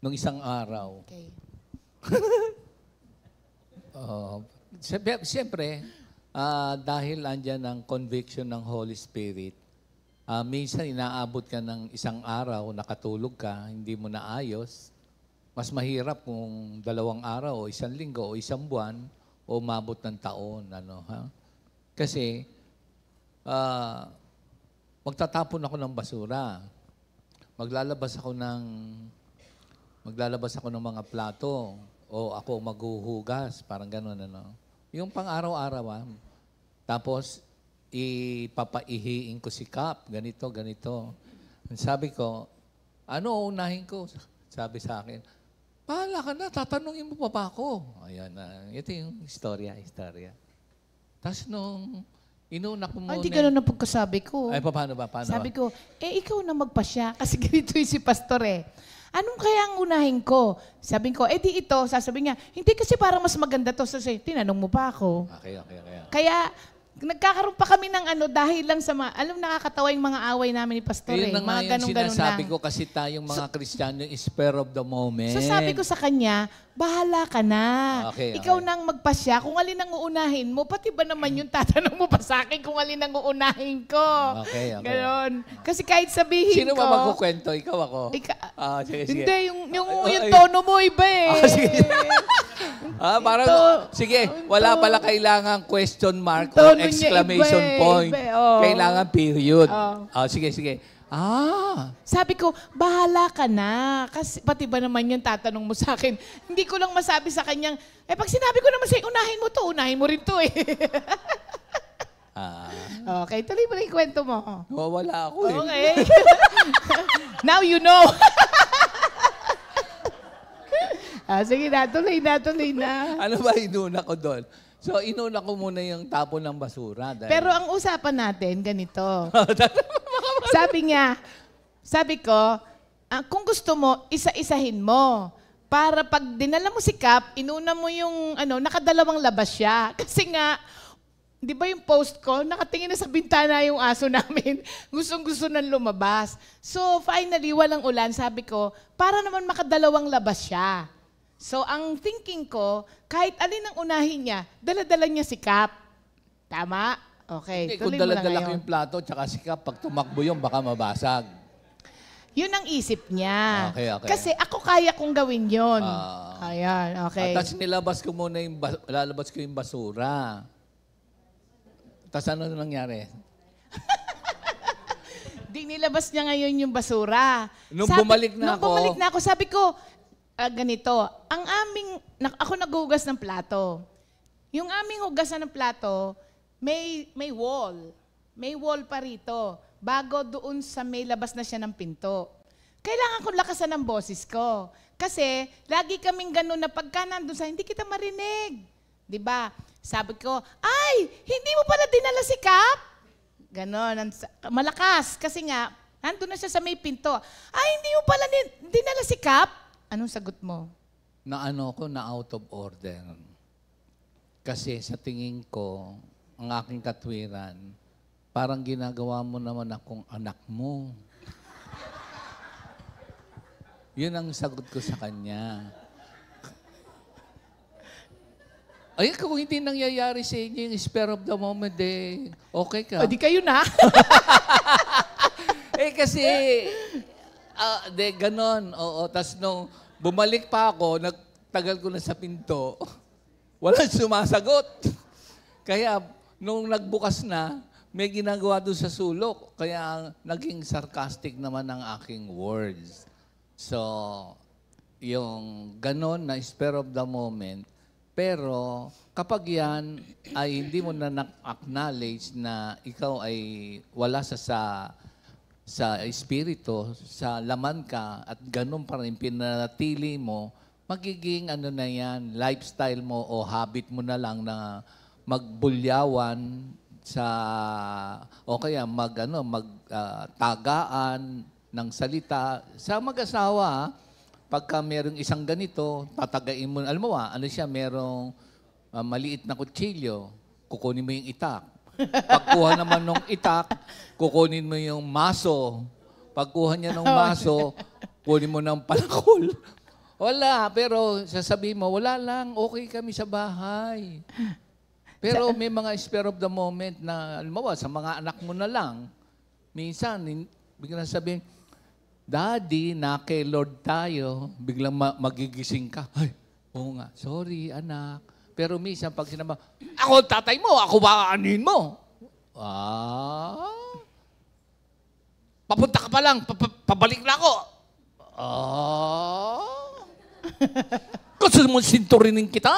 Nung isang araw. Okay. Siyempre, dahil andyan ang conviction ng Holy Spirit, Minsan inaabot ka ng isang araw, nakatulog ka, hindi mo naayos. Mas mahirap kung 2 araw o 1 linggo o 1 buwan o umabot ng taon. Kasi magtatapon ako ng basura. Maglalabas ako ng mga plato o ako maghuhugas, parang gano'n. Yung pang-araw-araw. Tapos, ipapaihiin ko si Kap, ganito. Sabi ko, ano unahin ko? Sabi sa akin, bahala ka na, tatanungin mo pa ba ako? Ayan na, ito yung istorya. Tapos nung inuna ko muna. Hindi ganun ang pagkasabi ko. Ay, paano ba? Sabi ko, ikaw na magpasya. Kasi ganito yung si pastor Anong kaya ang unahin ko? Sabi ko, di ito. Sasabi niya, hindi kasi parang mas maganda to. Sabi, tinanong mo pa ako. Okay. Kaya, nagkakaroon pa kami ng dahil lang sa nakakatawa yung mga away namin ni Pastor. Yun na nga mga yung ganun-ganun sinasabi lang. ko kasi tayong mga Kristiyano, spur of the moment. So sabi ko sa kanya, bahala ka na. Okay. Ikaw nang magpasya. Kung alin ang uunahin mo, pati ba naman yung tatanong mo pa sa akin kung alin ang uunahin ko. Okay. Ganon. Kasi kahit sabihin Sino ko... ba magkukwento? Ikaw ako? Sige. Sige. Hindi, yung tono mo iba Sige. Parang, sige, wala pala kailangan question mark o Tono niya exclamation iba point. oh. Kailangan period. Oh. Sige. Sabi ko, bahala ka na. Kasi pati ba naman yung tatanong mo sa akin? Hindi ko lang masabi sa kanyang, pag sinabi ko naman sa'yo, unahin mo to, unahin mo rin to Okay, tuloy mo na yung kwento mo. Wala ako Okay. Now you know. Sige na, tuloy na. Ano ba inuna ko doon? So, inuna ko muna yung tapon ng basura. Dahil... Pero ang usapan natin, ganito. Sabi ko, kung gusto mo, isa-isahin mo. Para pag dinala mo si Kap, inuna mo yung, nakadalawang labas siya. Kasi nga, di ba yung post ko, nakatingin na sa bintana yung aso namin. Gustong-gusto nang lumabas. So, finally, walang ulan. Sabi ko, para naman makadalawang labas siya. So, ang thinking ko, kahit alin ang unahin niya, dala-dala niya si Kap. Tama? Okay, kung tuloy mo na dala-dala ko ngayon. yung plato, tsaka si Kap, pag tumakbo yun, baka mabasag. Yun ang isip niya. Okay. Kasi ako kaya kong gawin yun. Ayan, okay. Tapos lalabas ko yung basura. Tapos ano nangyari? Di nilabas niya ngayon yung basura. Nung bumalik na ako, sabi ko, ganito, ako naghuhugas ng plato. Yung aming hugasan ng plato, may wall. May wall pa rito. Bago doon sa may labas na siya ng pinto. Kailangan ko lakasan ng boses ko. Kasi, lagi kaming ganun na pagka nandun sa, hindi kita marinig. Diba? Sabi ko, ay, hindi mo pala dinala si Kap? Ganon. Malakas. Kasi nga, nandun na siya sa may pinto. Ay, hindi mo pala dinala si Kap? Anong sagot mo? Na out of order. Kasi sa tingin ko, ang aking katwiran, parang ginagawa mo naman akong anak mo. Yun ang sagot ko sa kanya. Ay, kung hindi nangyayari sa inyo yung spur of the moment, okay ka. O, di kayo na. Kasi, ganon. Oo, tas nung bumalik pa ako, nagtagal ko na sa pinto, walang sumasagot. Kaya, nung nagbukas na, may ginagawa doon sa sulok. Kaya, naging sarcastic naman ang aking words. So, yung ganon na spur of the moment, pero kapag yan ay hindi mo na acknowledge na ikaw ay wala sa espiritu, sa laman ka, at ganun pa rin pinanatili mo, magiging na yan, lifestyle mo o habit mo na lang na magbulyawan o kaya magtagaan ng salita sa mag-asawa. Pagka merong isang ganito, tatagain mo, alam mo merong maliit na kutsilyo, kukunin mo yung itak. Pagkuha naman ng itak, kukunin mo yung maso. Pagkuha niya ng maso, kunin mo ng palakol. Wala, pero sasabihin mo, wala lang, okay kami sa bahay. Pero may mga spur of the moment na, alam mo sa mga anak mo na lang, Minsan, biglang sabihin, Daddy, na kay Lord tayo, biglang magigising ka. Ay, oo nga, sorry anak. Pero minsan pag sinama, ako tatay mo, ako ba anin mo? Papunta ka pa lang, pabalik na ako. Gusto mo sinturinin kita?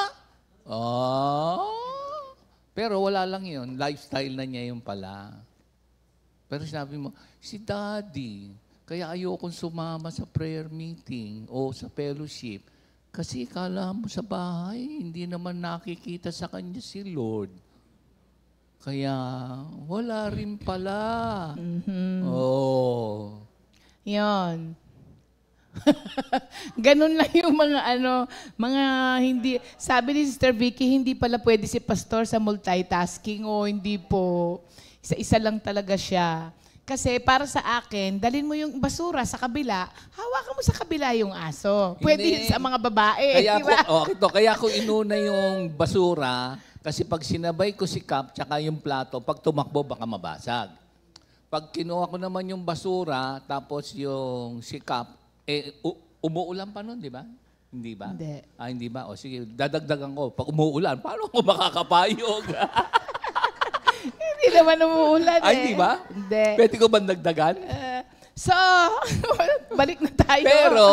Pero wala lang yun, lifestyle na niya yun pala. Pero sinabi mo, si Daddy, kaya ayokong sumama sa prayer meeting o sa fellowship. Kasi kala mo sa bahay, hindi naman nakikita sa kanya si Lord. Kaya wala rin pala. Oh. Yon. Ganun lang yung mga hindi, sabi ni Sister Vicky, hindi pala pwede si pastor sa multitasking o hindi po. Isa-isa lang talaga siya. Kasi para sa akin, dalhin mo yung basura sa kabila, hawakan mo sa kabila yung aso. Pwede yun sa mga babae. Kaya diba? kaya ko inuna yung basura kasi pag sinabay ko si Cap tsaka yung plato, pag tumakbo baka mabasag. Pag kinuha ko naman yung basura tapos yung si Cap, umuulan pa nun, di ba? Hindi ba? Hindi. Hindi ba? O sige, dadagdagan ko. Pag umuulan, paano ako makakapayog? Hindi naman umuulan Hindi ba? Hindi. Pwede ko ba dagdagan? So, balik na tayo. Pero,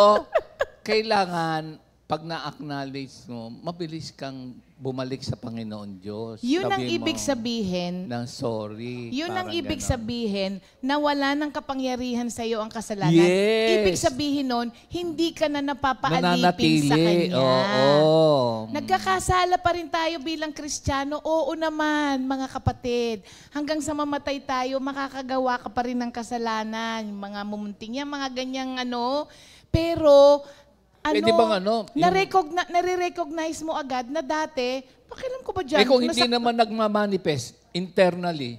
kailangan, pag na-acknowledge mo, mabilis kang bumalik sa Panginoon Diyos. Yun ang Sabihin ibig mo sabihin. ng sorry. Yun ang parang ibig ganon. sabihin na wala ng kapangyarihan sa iyo ang kasalanan. Yes. Ibig sabihin nun, hindi ka na napapaalipin Nananatili. sa Kanya. Oo. Nagkakasala pa rin tayo bilang Kristiyano? Oo naman, mga kapatid. Hanggang sa mamatay tayo, makakagawa ka pa rin ng kasalanan. Yung mga mumunting yan, mga ganyang Pero, Pwede bang nare-recognize mo agad na dati, pakialam ko ba dyan? kung hindi naman nagmamanifest internally,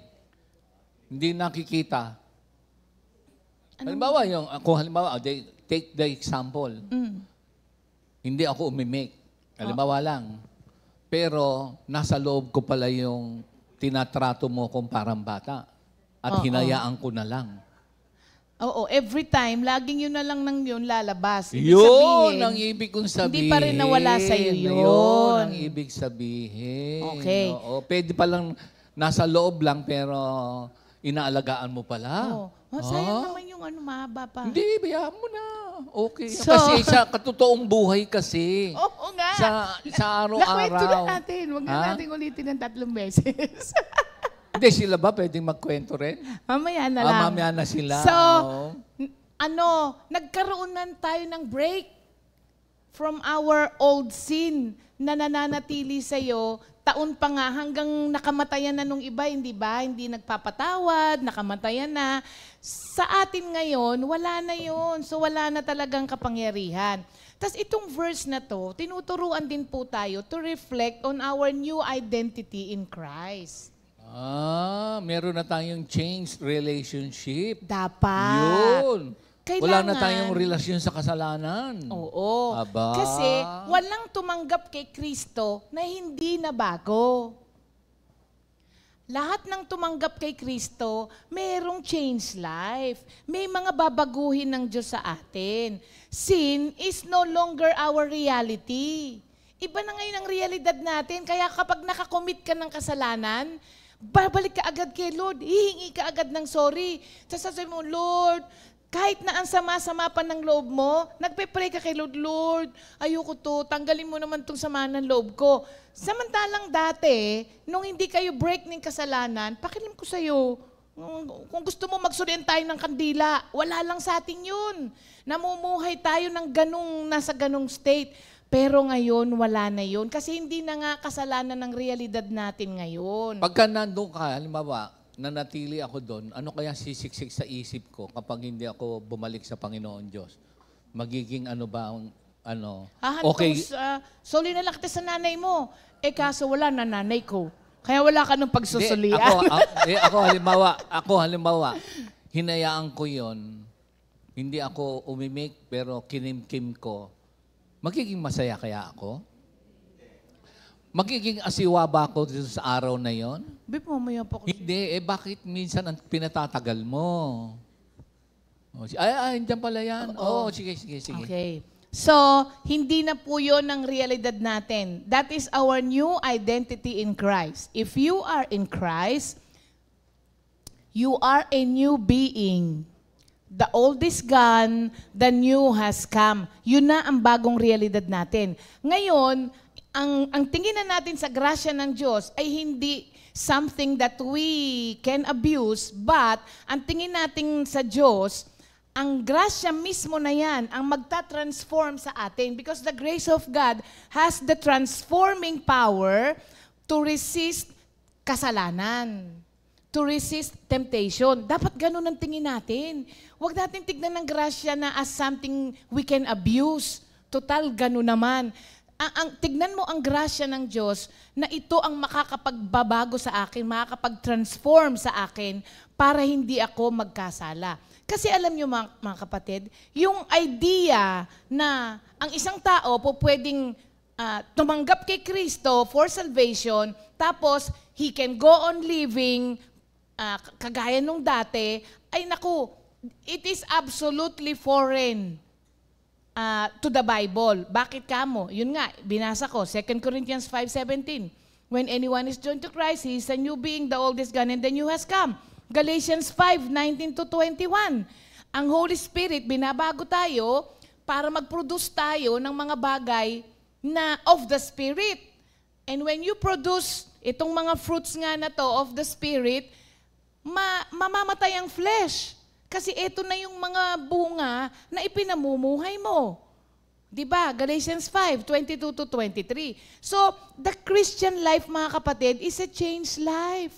hindi nakikita. Halimbawa, take the example. Hindi ako umimik. Halimbawa lang. Pero nasa loob ko pala yung tinatrato mo kung parang bata. At hinayaan ko na lang. Oo, every time, laging yun na lang nang yun lalabas. Yun Ibig sabihin, ang ibig kong sabihin. hindi pa rin nawala sa'yo yun. Yun ang ibig sabihin. Okay. Oo, pwede palang nasa loob lang pero inaalagaan mo pala. Sayang naman yung mahaba pa. Hindi, bayaan mo na. Okay. So- Kasi sa katotoong buhay kasi. Oo nga. Sa araw-araw. Nakwento na natin. Huwag na natin ulitin ng 3 beses. Hindi, sila ba pwedeng magkwento rin? Mamaya na lang. Mamaya na sila. So, Oo. nagkaroon na tayo ng break from our old sin na nananatili sa'yo, taon pa nga hanggang nakamatayan na nung iba, hindi ba? Hindi nagpapatawad, nakamatayan na. Sa atin ngayon, wala na yun. So wala na talagang kapangyarihan. Tapos itong verse na to, tinuturuan din po tayo to reflect on our new identity in Christ. Meron na tayong changed relationship. Dapat. Yun. Wala na Kailangan- tayong relasyon sa kasalanan. Oo. Aba. Kasi walang tumanggap kay Kristo na hindi na bago. Lahat ng tumanggap kay Kristo, mayroong change life. May mga babaguhin ng Diyos sa atin. Sin is no longer our reality. Iba na ngayon ang realidad natin. Kaya kapag nakakommit ka ng kasalanan, babalik ka agad kay Lord. Hihingi ka agad ng sorry. Sasabihin mo, Lord, kahit na ang sama-sama pa ng loob mo, nagpe-pray ka kay Lord, Lord, ayoko to, tanggalin mo naman tong sama ng loob ko. Samantalang dati, nung hindi kayo break ng kasalanan, pakialam ko sa'yo, kung gusto mo magsulian tayo ng kandila, wala lang sa atin yun. Namumuhay tayo ng nasa ganong state. Pero ngayon, wala na yun. Kasi hindi na nga kasalanan ng realidad natin ngayon. Pagka nandun ka, halimbawa, nanatili ako doon, ano kaya sisiksik sa isip ko kapag hindi ako bumalik sa Panginoon Diyos? Magiging okay. Soli na lang kita sa nanay mo. Kaso wala na nanay ko. Kaya wala ka ng Hindi, pagsusulian. ako halimbawa, hinayaan ko yon. Hindi ako umimik, pero kinimkim ko. Magiging masaya kaya ako? Magiging asiwa ba ako dito sa araw na yon? Bip, mamaya pa ko. Hindi, bakit minsan ang pinatatagal mo? Diyan pala yan. Sige. Okay. So, hindi na po yun ang realidad natin. That is our new identity in Christ. If you are in Christ, you are a new being. The old is gone, the new has come. Yun na ang bagong realidad natin. Ngayon, ang tingin na natin sa grasya ng Diyos ay hindi something that we can abuse, but ang tingin natin sa Diyos, ang grasya mismo na yan, ang magta-transform sa atin because the grace of God has the transforming power to resist kasalanan, to resist temptation. Dapat ganun ang tingin natin. Huwag natin tignan ng grasya na as something we can abuse. Total, ganun naman. Tignan mo ang grasya ng Diyos na ito ang makakapagbabago sa akin, makakapag-transform sa akin para hindi ako magkasala. Kasi alam nyo mga kapatid, yung idea na ang isang tao po pwedeng tumanggap kay Kristo for salvation, tapos he can go on living kagaya nung dati, ay naku, it is absolutely foreign to the Bible. Bakit kamo? Yun nga, binasa ko, 2 Corinthians 5:17. When anyone is joined to Christ, he is a new being, the old is gone and the new has come. Galatians 5:19-21. Ang Holy Spirit, binabago tayo para mag-produce tayo ng mga bagay na of the Spirit. And when you produce itong mga fruits nga na to of the Spirit, mamamatay ang flesh. Kasi ito na yung mga bunga na ipinamumuhay mo. Diba? Galatians 5:22-23. So, the Christian life, mga kapatid, is a changed life.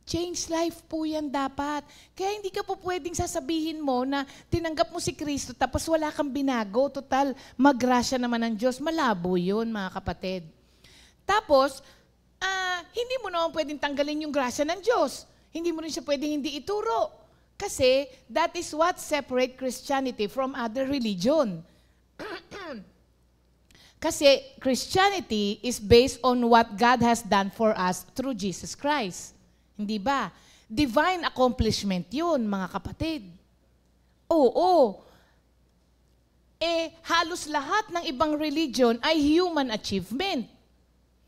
Changed life po yan dapat. Kaya hindi ka po pwedeng sasabihin mo na tinanggap mo si Kristo tapos wala kang binago. Total, maggrasya naman ng Diyos. Malabo yun, mga kapatid. Tapos, hindi mo naman pwedeng tanggalin yung grasya ng Diyos. Hindi mo rin siya pwedeng hindi ituro. Kasi that is what separate Christianity from other religion. Kasi Christianity is based on what God has done for us through Jesus Christ. Hindi ba? Divine accomplishment yun, mga kapatid. Oo. Halos lahat ng ibang religion ay human achievement.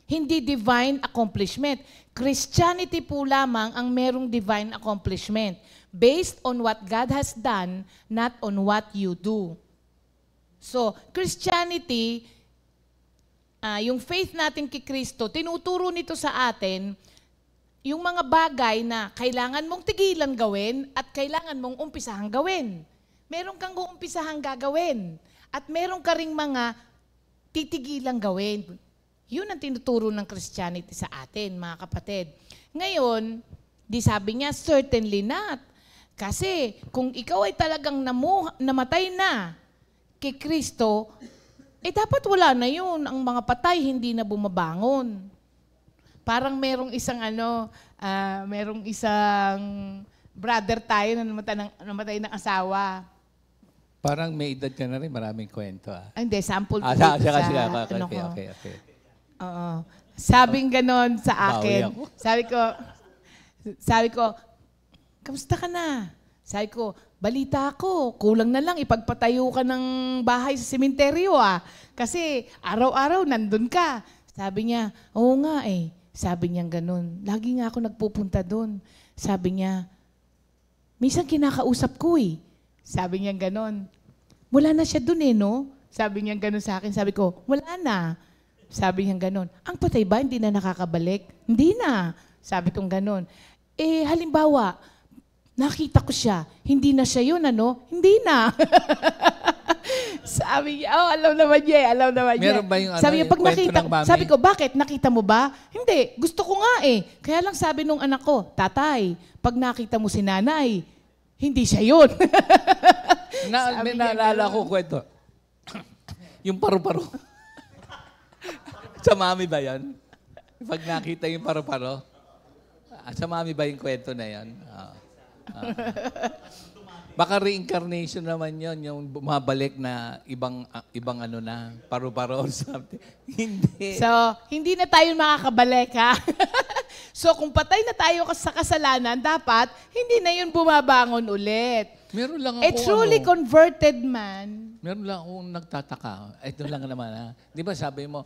Hindi divine accomplishment. Christianity po lamang ang merong divine accomplishment based on what God has done, not on what you do. So, Christianity, yung faith natin kay Kristo, tinuturo nito sa atin yung mga bagay na kailangan mong tigilan gawin at kailangan mong umpisahang gawin. Meron kang umpisahang gagawin at meron ka ring mga titigilang gawin. Yun ang tinuturo ng Christianity sa atin, mga kapatid. Ngayon, di sabi niya, certainly not. Kasi kung ikaw ay talagang namatay na kay Kristo, dapat wala na yun. Ang mga patay hindi na bumabangon. Parang merong isang brother tayo na namatay ng asawa. Parang may edad ka na rin, maraming kwento. Hindi, sample po. Okay. Oo. Sabing ganon sa akin. Sabi ko, kamusta ka na? Sabi ko, balita ako, kulang na lang ipagpatayo ka ng bahay sa sementeryo Kasi araw-araw nandun ka. Sabi niya, oo nga Sabi niya ganon. Lagi nga ako nagpupunta doon. Sabi niya, minsan kinakausap ko Sabi niya ganon. Wala na siya doon no? Sabi niya ganon sa akin. Sabi ko, wala na. Sabi niya ganon. Ang patay ba hindi na nakakabalik? Hindi na. Sabi kong ganon. Halimbawa, nakita ko siya. Hindi na siya yun, Hindi na. Sabi niya, alam naman niya. Meron ba yung sabi niya, pag kwento nakita, ng mami? sabi ko, bakit? Nakita mo ba? Hindi. Gusto ko nga Kaya lang sabi nung anak ko, tatay, pag nakita mo si nanay, hindi siya yun. May naalala ko kwento. Yung paru-paro. Sa mami ba yan? Pag nakita yung paru-paro? Sa mami ba yung kwento na yan? Baka reincarnation naman yon, yung bumabalik na ibang ano na, paru-paro or something. Hindi. So, hindi na tayo makakabalik, ha? So, kung patay na tayo sa kasalanan, dapat hindi na yun bumabangon ulit. Meron lang A ako, truly converted man, meron lang akong nagtataka. Ito lang naman, ha? Di ba sabi mo,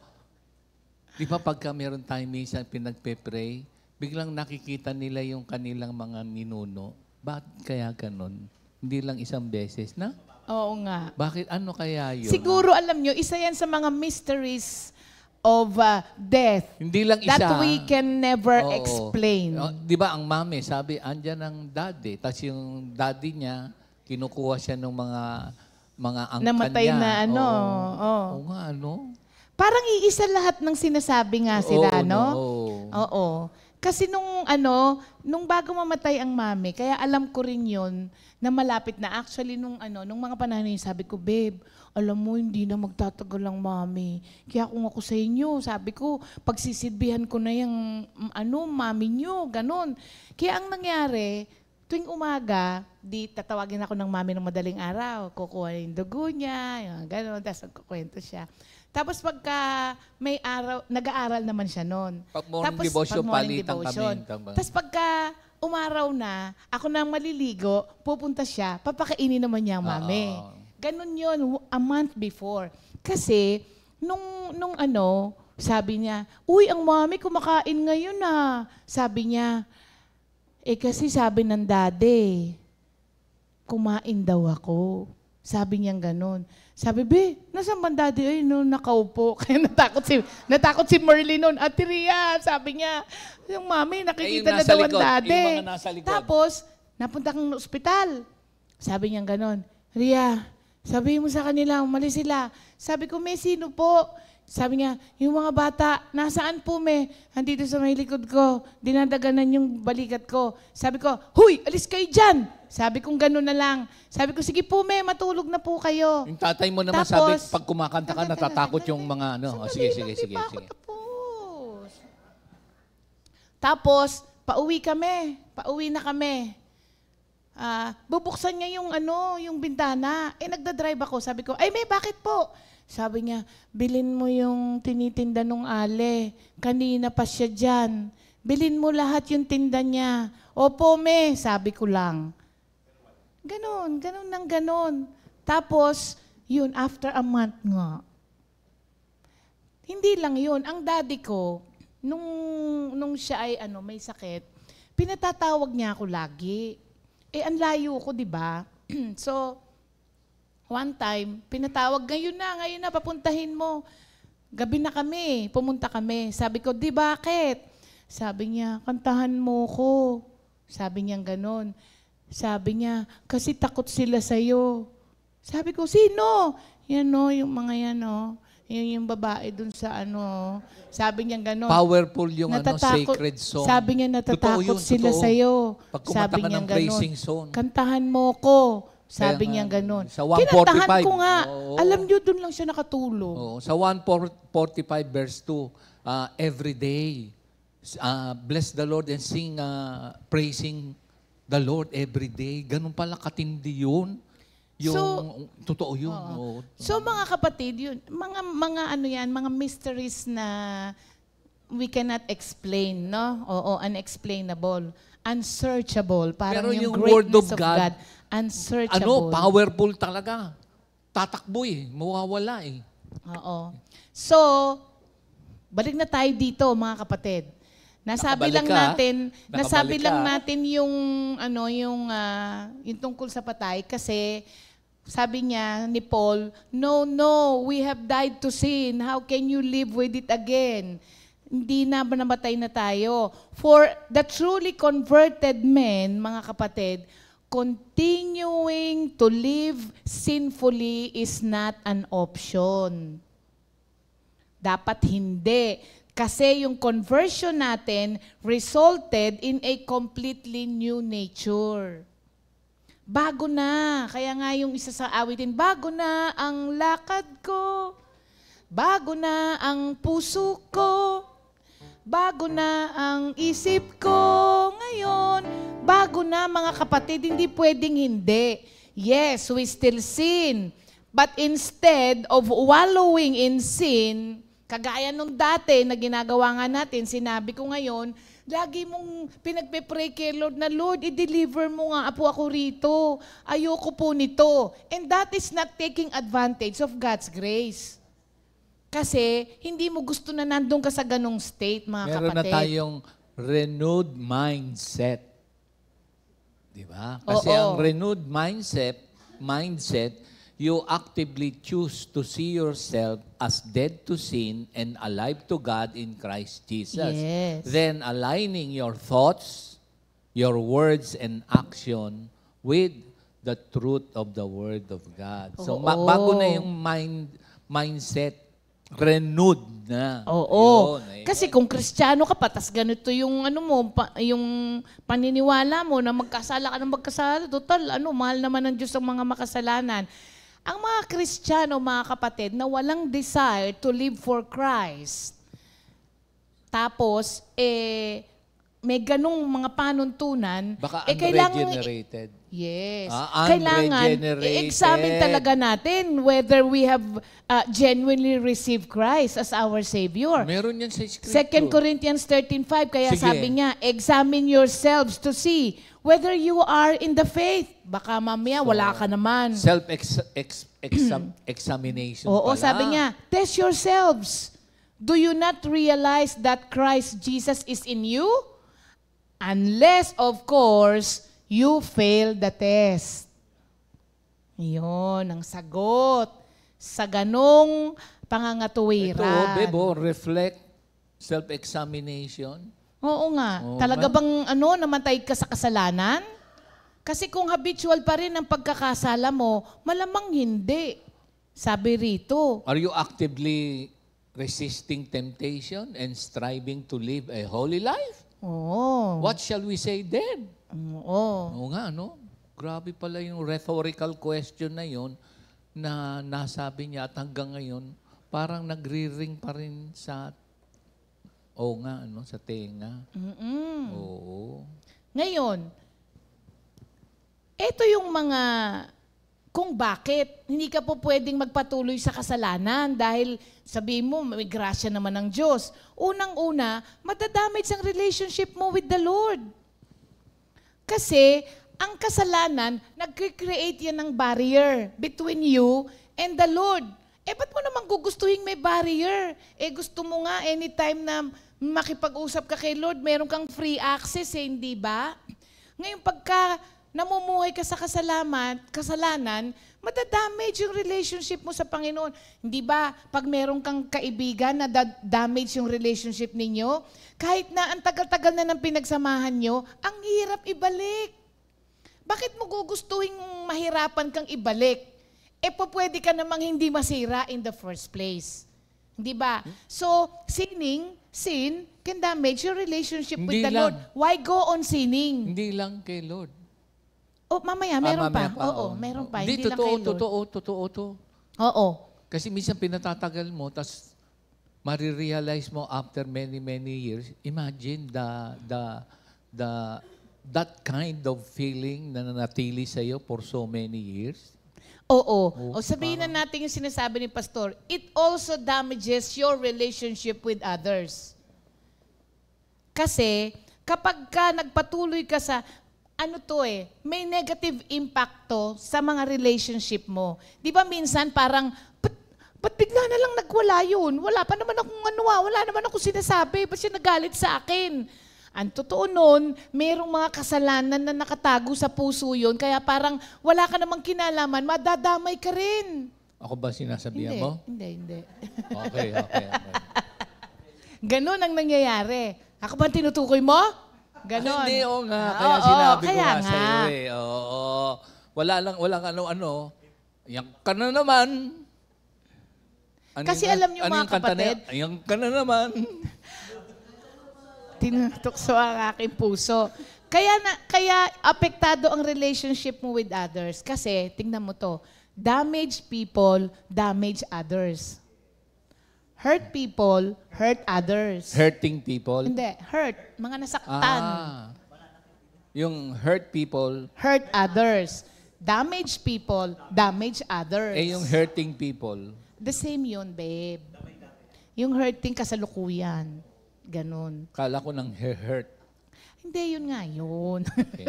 di ba pagka meron tayo minsan pinagpe-pray, biglang nakikita nila yung kanilang mga ninuno. Bakit kaya ganun? Hindi lang isang beses na? oo nga. Bakit? Ano kaya yun? Siguro, alam nyo, isa yan sa mga mysteries of death Hindi lang isa. that we can never Oo. explain. Di ba ang mami, sabi, andyan ang daddy. Tapos yung daddy niya, kinukuha siya ng mga angkan Namatay niya. na ano. Oo. Oo. Oo nga, ano? Parang iisa lahat ng sinasabi nga sila, Oo, no? oo. Oo. Kasi nung bago mamatay ang mami, kaya alam ko rin yun na malapit na. Actually, nung mga panahon yun, sabi ko, babe, alam mo, hindi na magtatagal ang mami. Kaya kung ako sa inyo, sabi ko, pagsisilbihan ko na yung, mami nyo, ganun. Kaya ang nangyari, tuwing umaga, tatawagin ako ng mami ng madaling araw. Kukuha yung dugo niya, yung ganun, tapos magkukwento siya. Tapos pagka may araw, nag-aaral naman siya noon. Pag morning devotion, palitan kami. Tama. Tapos pagka umaraw na, ako na maliligo, pupunta siya, papakainin naman niya ang mami. Ganon yun, a month before. Kasi, nung sabi niya, uy, ang mami kumakain ngayon ah. Sabi niya, kasi sabi ng daddy, kumain daw ako. Sabi niya ganon. Sabi, be, nasaan ba daddy? Ay, nakaupo. Kaya natakot si Merly noon. Ate Ria, sabi niya, yung mami, nakikita na daw ang daddy. Yung mga nasa likod. Tapos, napunta kang ospital. Sabi niya ganon, Ria, sabi mo sa kanila, umalis sila. Sabi ko, may sino po? Sabi niya, yung mga bata, nasaan po me? Andito sa may likod ko. Dinadaganan yung balikat ko. Sabi ko, huy, alis kayo dyan. Sabi kong gano'n na lang. Sabi ko, sige po me, matulog na po kayo. Yung tatay mo naman Tapos, sabi, pag kumakanta ka, natatakot yung mga sige. Hindi pa ako tapos. Tapos, pauwi na kami. Bubuksan niya yung bintana. Nagdadrive ako. Sabi ko, ay may, bakit po? Sabi niya, bilin mo yung tinitinda nung Ale. Kanina pa siya dyan. Bilin mo lahat yung tinda niya. Opo, me, sabi ko lang. Ganon. Tapos, yun, after a month nga. Hindi lang yun. Ang daddy ko, nung siya ay may sakit, pinatatawag niya ako lagi. Ang layo ko, di ba? So, one time, pinatawag, ngayon na, papuntahin mo. Gabi na kami, pumunta kami. Sabi ko, di bakit? Sabi niya, kantahan mo ko. Sabi niya ganon. Sabi niya, kasi takot sila sa'yo. Sabi ko, sino? Yan yung mga yan yung babae dun sa Sabi niya ganon. Powerful yung sacred song. Sabi niya, natatakot sila sa'yo. Pag kumanta ka ng praising song. Kantahan mo ko. Sabi niya ganon. Sa 145. Kinantahan ko nga. Alam niyo, dun lang siya nakatulog. Sa 145 verse 2, every day, bless the Lord and sing praising the Lord every day. Ganun pala katindi yun. Totoo yun. So mga kapatid, yun, mga mysteries na we cannot explain, no? Unexplainable. Unsearchable. Parang Pero yung Word greatness of of God, God. Unsearchable. Powerful talaga. Tatakbo mawawala Oo. So, balik na tayo dito, mga kapatid. Nasabi lang natin yung tungkol sa patay kasi sabi niya ni Paul, no, we have died to sin. How can you live with it again? Hindi na namatay na tayo. For the truly converted men, mga kapatid, continuing to live sinfully is not an option. Dapat hindi. Kasi yung conversion natin resulted in a completely new nature. Bago na. Kaya nga yung isa sa awitin, bago na ang lakad ko. Bago na ang puso ko. Bago na ang isip ko ngayon. Bago na, mga kapatid, hindi pwedeng hindi. yes, we still sin. But instead of wallowing in sin, kagaya nung dati na ginagawa nga natin, sinabi ko ngayon, lagi mong pinagpe-pray kay Lord na, Lord, i-deliver mo nga po ako rito. Ayoko po nito. And that is not taking advantage of God's grace. Kasi hindi mo gusto na nandun ka sa ganong state, mga Meron kapatid. na tayong renewed mindset. Di ba? Kasi Oo. ang renewed mindset, you actively choose to see yourself as dead to sin and alive to God in Christ Jesus. Yes. Then aligning your thoughts, your words, and action with the truth of the Word of God. So Oo. bago na yung mindset, renewed na. Oo. Yun, Kasi kung Kristiyano ka pa, tas ganito yung yung paniniwala mo na magkasala ka ng magkasala, total, mahal naman ng Diyos ang mga makasalanan. Ang mga Kristiyano, mga kapatid, na walang desire to live for Christ, tapos, may ganung mga panuntunan, baka kailangan, unregenerated. yes. Unregenerated. Kailangan i-examine talaga natin whether we have genuinely received Christ as our Savior. Meron yan sa Scripture. 2 Corinthians 13:5, kaya Sige. sabi niya, examine yourselves to see whether you are in the faith. Baka mamaya wala ka naman. Self-examination Oo, pala. sabi niya, test yourselves. Do you not realize that Christ Jesus is in you? Unless, of course, you fail the test. Yun, ang sagot sa ganong pangangatuwiran. Ito, Bebo, reflect, self-examination. Oo nga. Oo Talaga nga. bang namatay ka sa kasalanan? Kasi kung habitual pa rin ang pagkakasala mo, malamang hindi. Sabi rito. Are you actively resisting temptation and striving to live a holy life? Oo. What shall we say then? Oo. Oo nga, no? Grabe pala yung rhetorical question na yon na nasabi niya at hanggang ngayon, parang nagri-ring pa rin sa sa tenga. Mm-mm. Oo. Ngayon, ito yung mga kung bakit hindi ka po pwedeng magpatuloy sa kasalanan dahil sabihin mo, may grasya naman ng Diyos. Unang-una, madadamage ang relationship mo with the Lord. Kasi, ang kasalanan, nag-create yan ng barrier between you and the Lord. Ba't mo naman gugustuhin may barrier? Gusto mo nga anytime na makipag-usap ka kay Lord, meron kang free access, hindi ba? Ngayon, pagka namumuhay ka sa kasalanan, madadamage yung relationship mo sa Panginoon. Hindi ba, pag meron kang kaibigan na damage yung relationship ninyo, kahit na ang tagal-tagal na ng pinagsamahan nyo, ang hirap ibalik. Bakit mo gugustuhin mahirapan kang ibalik? Pwede ka namang hindi masira in the first place. Hindi ba? So, sin can damage your relationship with Hindi the lang. Lord. Why go on sinning? Hindi lang kay Lord. Mamaya, meron Mamaya pa. Oo, meron pa. Hindi, Hindi lang kay Lord. totoo to. Oo. Kasi minsan pinatatagal mo, tas marirealize mo after many, many years, imagine that kind of feeling na nanatili sa'yo for so many years. Oo. O sabihin na natin yung sinasabi ni Pastor, it also damages your relationship with others. Kasi, kapag ka nagpatuloy ka sa, may negative impact to sa mga relationship mo. Di ba minsan parang, ba't bigla na lang nagwala yun? Wala pa naman akong wala naman akong sinasabi. Ba't siya nagalit sa akin? Ang totoo nun, mayroong mga kasalanan na nakatago sa puso yun, kaya parang wala ka namang kinalaman, madadamay ka rin. Ako ba sinasabihan mo? Hindi. Okay. Ganon ang nangyayari. Ako ba tinutukoy mo? Ganon. Hindi, nga. Ah, Kaya oo, sinabi ko kaya nga nga. sa'yo Oo. Walang ano-ano. Yan ka na naman. Kasi alam niyo, mga kapatid, Yan ka na naman. tinutukso ang aking puso. Kaya apektado ang relationship mo with others. Kasi, tingnan mo to, damage people, damage others. Hurt people, hurt others. Hurting people. Hindi, hurt. Mga nasaktan. Yung hurt people, Hurt others. damage people, damage others. Eh, yung hurting people. The same yun, babe. Yung hurting kasalukuyan. Ganon. Kala ko ng hurt. Hindi, yun nga yun. Okay.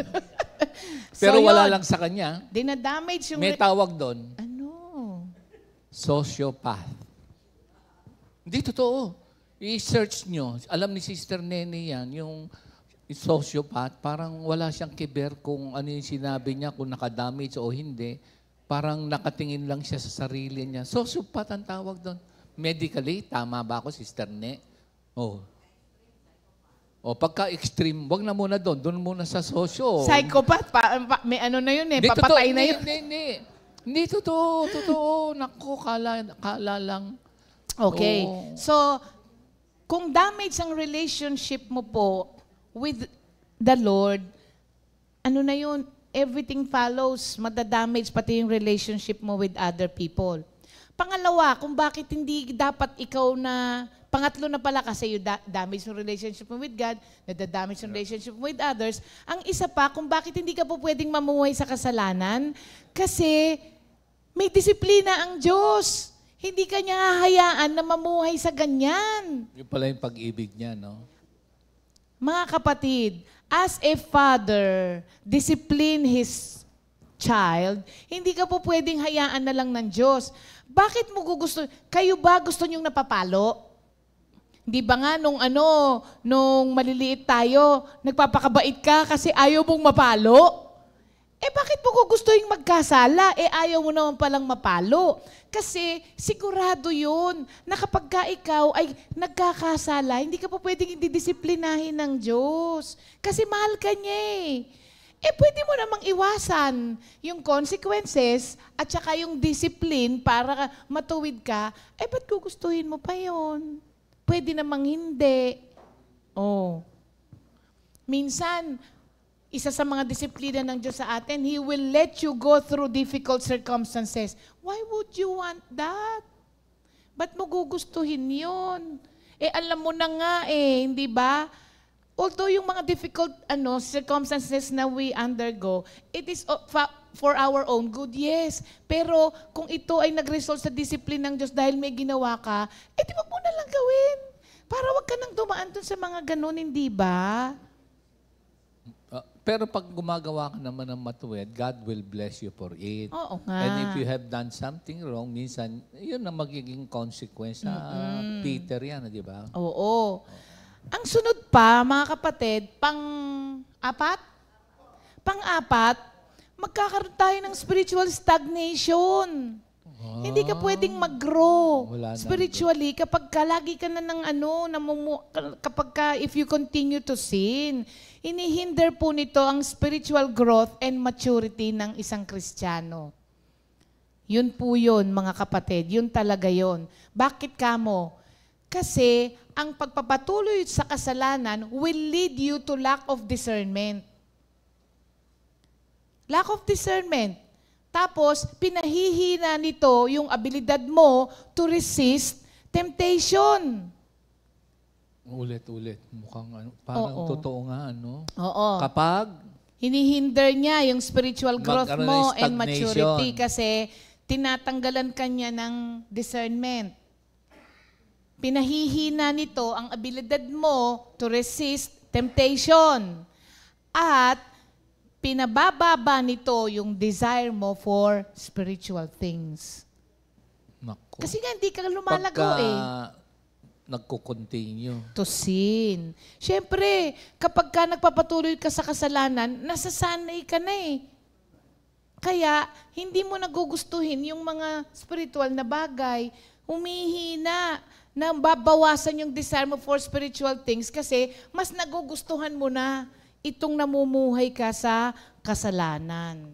Pero wala yun, lang sa kanya. dinadamage yung... May tawag doon, Ano? sociopath. Hindi totoo. I-search nyo. Alam ni Sister Nene yan, yung sociopath, parang wala siyang kiber kung ano yung sinabi niya, kung nakadamage o hindi. Parang nakatingin lang siya sa sarili niya. Sociopath ang tawag doon. Medically, tama ba ako, Sister Ne? Oh. O pagka-extreme, wag na muna doon. Doon muna sa socio. Psychopath, may ano na yun eh, Hindi papatay totoo. na yun. Hindi totoo. Totoo. Naku, kala lang. Okay. Oo. So, kung damage ang relationship mo po with the Lord, ano na yun, everything follows, madadamage pati yung relationship mo with other people. Pangalawa, kung bakit hindi dapat ikaw na, pangatlo na pala kasi yung damage yung relationship mo with God, nadadamage yung relationship mo with others. Ang isa pa, kung bakit hindi ka po pwedeng mamuhay sa kasalanan, kasi may disiplina ang Diyos. Hindi ka niya hahayaan na mamuhay sa ganyan. Yung pala yung pag-ibig niya, no? Mga kapatid, as a father, discipline his child, hindi ka po pwedeng hayaan na lang ng Diyos. Bakit mo gusto? Kayo ba gusto niyong napapalo? Di ba nga nung maliliit tayo, nagpapakabait ka kasi ayaw mong mapalo? Eh bakit mo gustuhin magkasala? Eh ayaw mo naman palang mapalo. Kasi sigurado yun na kapag ka ikaw ay nagkakasala, hindi ka pa pwedeng didisiplinahin ng Diyos. Kasi mahal ka niya eh. Eh pwede mo namang iwasan yung consequences at saka yung discipline para matuwid ka. Eh ba't gugustuhin mo pa yun? Pwede namang hindi. Oh. Minsan, isa sa mga disiplina ng Diyos sa atin, He will let you go through difficult circumstances. Why would you want that? Ba't mo gugustuhin yun? Eh, alam mo na nga eh, hindi ba? Although yung mga difficult circumstances na we undergo, it is for our own good, yes. Pero kung ito ay nag-result sa discipline ng Diyos dahil may ginawa ka, eh di wag mo na lang gawin. Para wag ka nang dumaan dun sa mga ganun, hindi ba? Pero pag gumagawa ka naman ng matuwid, God will bless you for it. Oo nga. And if you have done something wrong, minsan, yun ang magiging consequence sa Peter yan, di ba? Oo. Ang sunod pa, mga kapatid, pang-apat, magkakaroon tayo ng spiritual stagnation. Hindi ka pwedeng mag-grow Wala na. spiritually kapag lagi ka na ng if you continue to sin. Inihinder po nito ang spiritual growth and maturity ng isang Kristiyano. Yun po yun, mga kapatid. Yun talaga yun. Bakit kamo? Kasi ang pagpapatuloy sa kasalanan will lead you to lack of discernment. Lack of discernment. Tapos, pinahihina nito yung abilidad mo to resist temptation. Ulit-ulit. Mukhang parang totoo nga, Oo. Kapag Hinihinder niya yung spiritual growth Magkaroon mo ng and stagnation. maturity kasi tinatanggalan ka niya ng discernment. Pinahihina nito ang abilidad mo to resist temptation. At pinabababa nito yung desire mo for spiritual things. Naku. Kasi nga hindi ka lumalago nagko-continue. to sin. Siyempre, kapag ka nagpapatuloy ka sa kasalanan, nasasanay ka na eh. Kaya, hindi mo nagugustuhin yung mga spiritual na bagay. Humihina na babawasan yung desire mo for spiritual things kasi mas nagugustuhan mo na itong namumuhay ka sa kasalanan.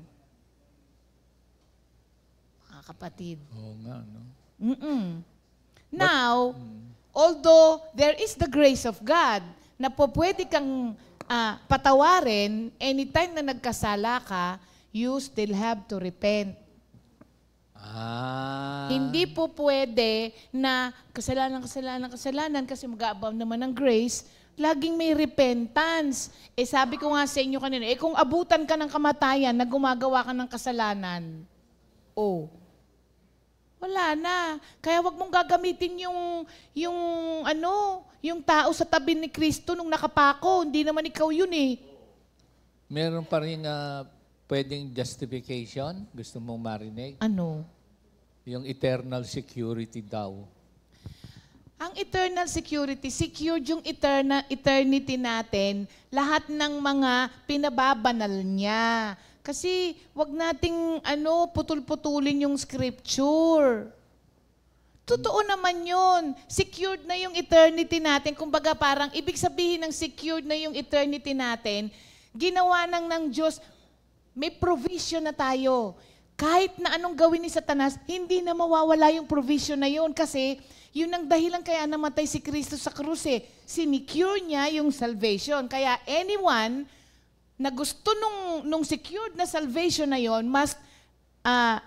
Mga kapatid. Oo nga, no? Now, although there is the grace of God na po pwede kang patawarin anytime na nagkasala ka, you still have to repent. Hindi po pwede na kasalanan kasi mag-aabaw naman ng grace, Laging may repentance. Sabi ko nga sa inyo kanina, kung abutan ka ng kamatayan na gumagawa ka ng kasalanan, wala na. Kaya wag mong gagamitin yung tao sa tabi ni Kristo nung nakapako. Hindi naman ikaw yun eh. Meron pa rin pwedeng justification. Gusto mong marinig? Ano? Yung eternal security daw. Ang eternal security, secured yung eternity natin, lahat ng mga pinababanal niya. Kasi wag nating putol-putulin yung scripture. Totoo naman yun. Secured na yung eternity natin. Kumbaga parang ibig sabihin ng secured na yung eternity natin, ginawa ng Diyos, may provision na tayo. Kahit na anong gawin ni Satanas, hindi na mawawala yung provision na yun kasi yun ang dahilan kaya namatay si Kristo sa krus eh. Sinecure niya yung salvation. Kaya anyone na gusto nung secured na salvation na yon must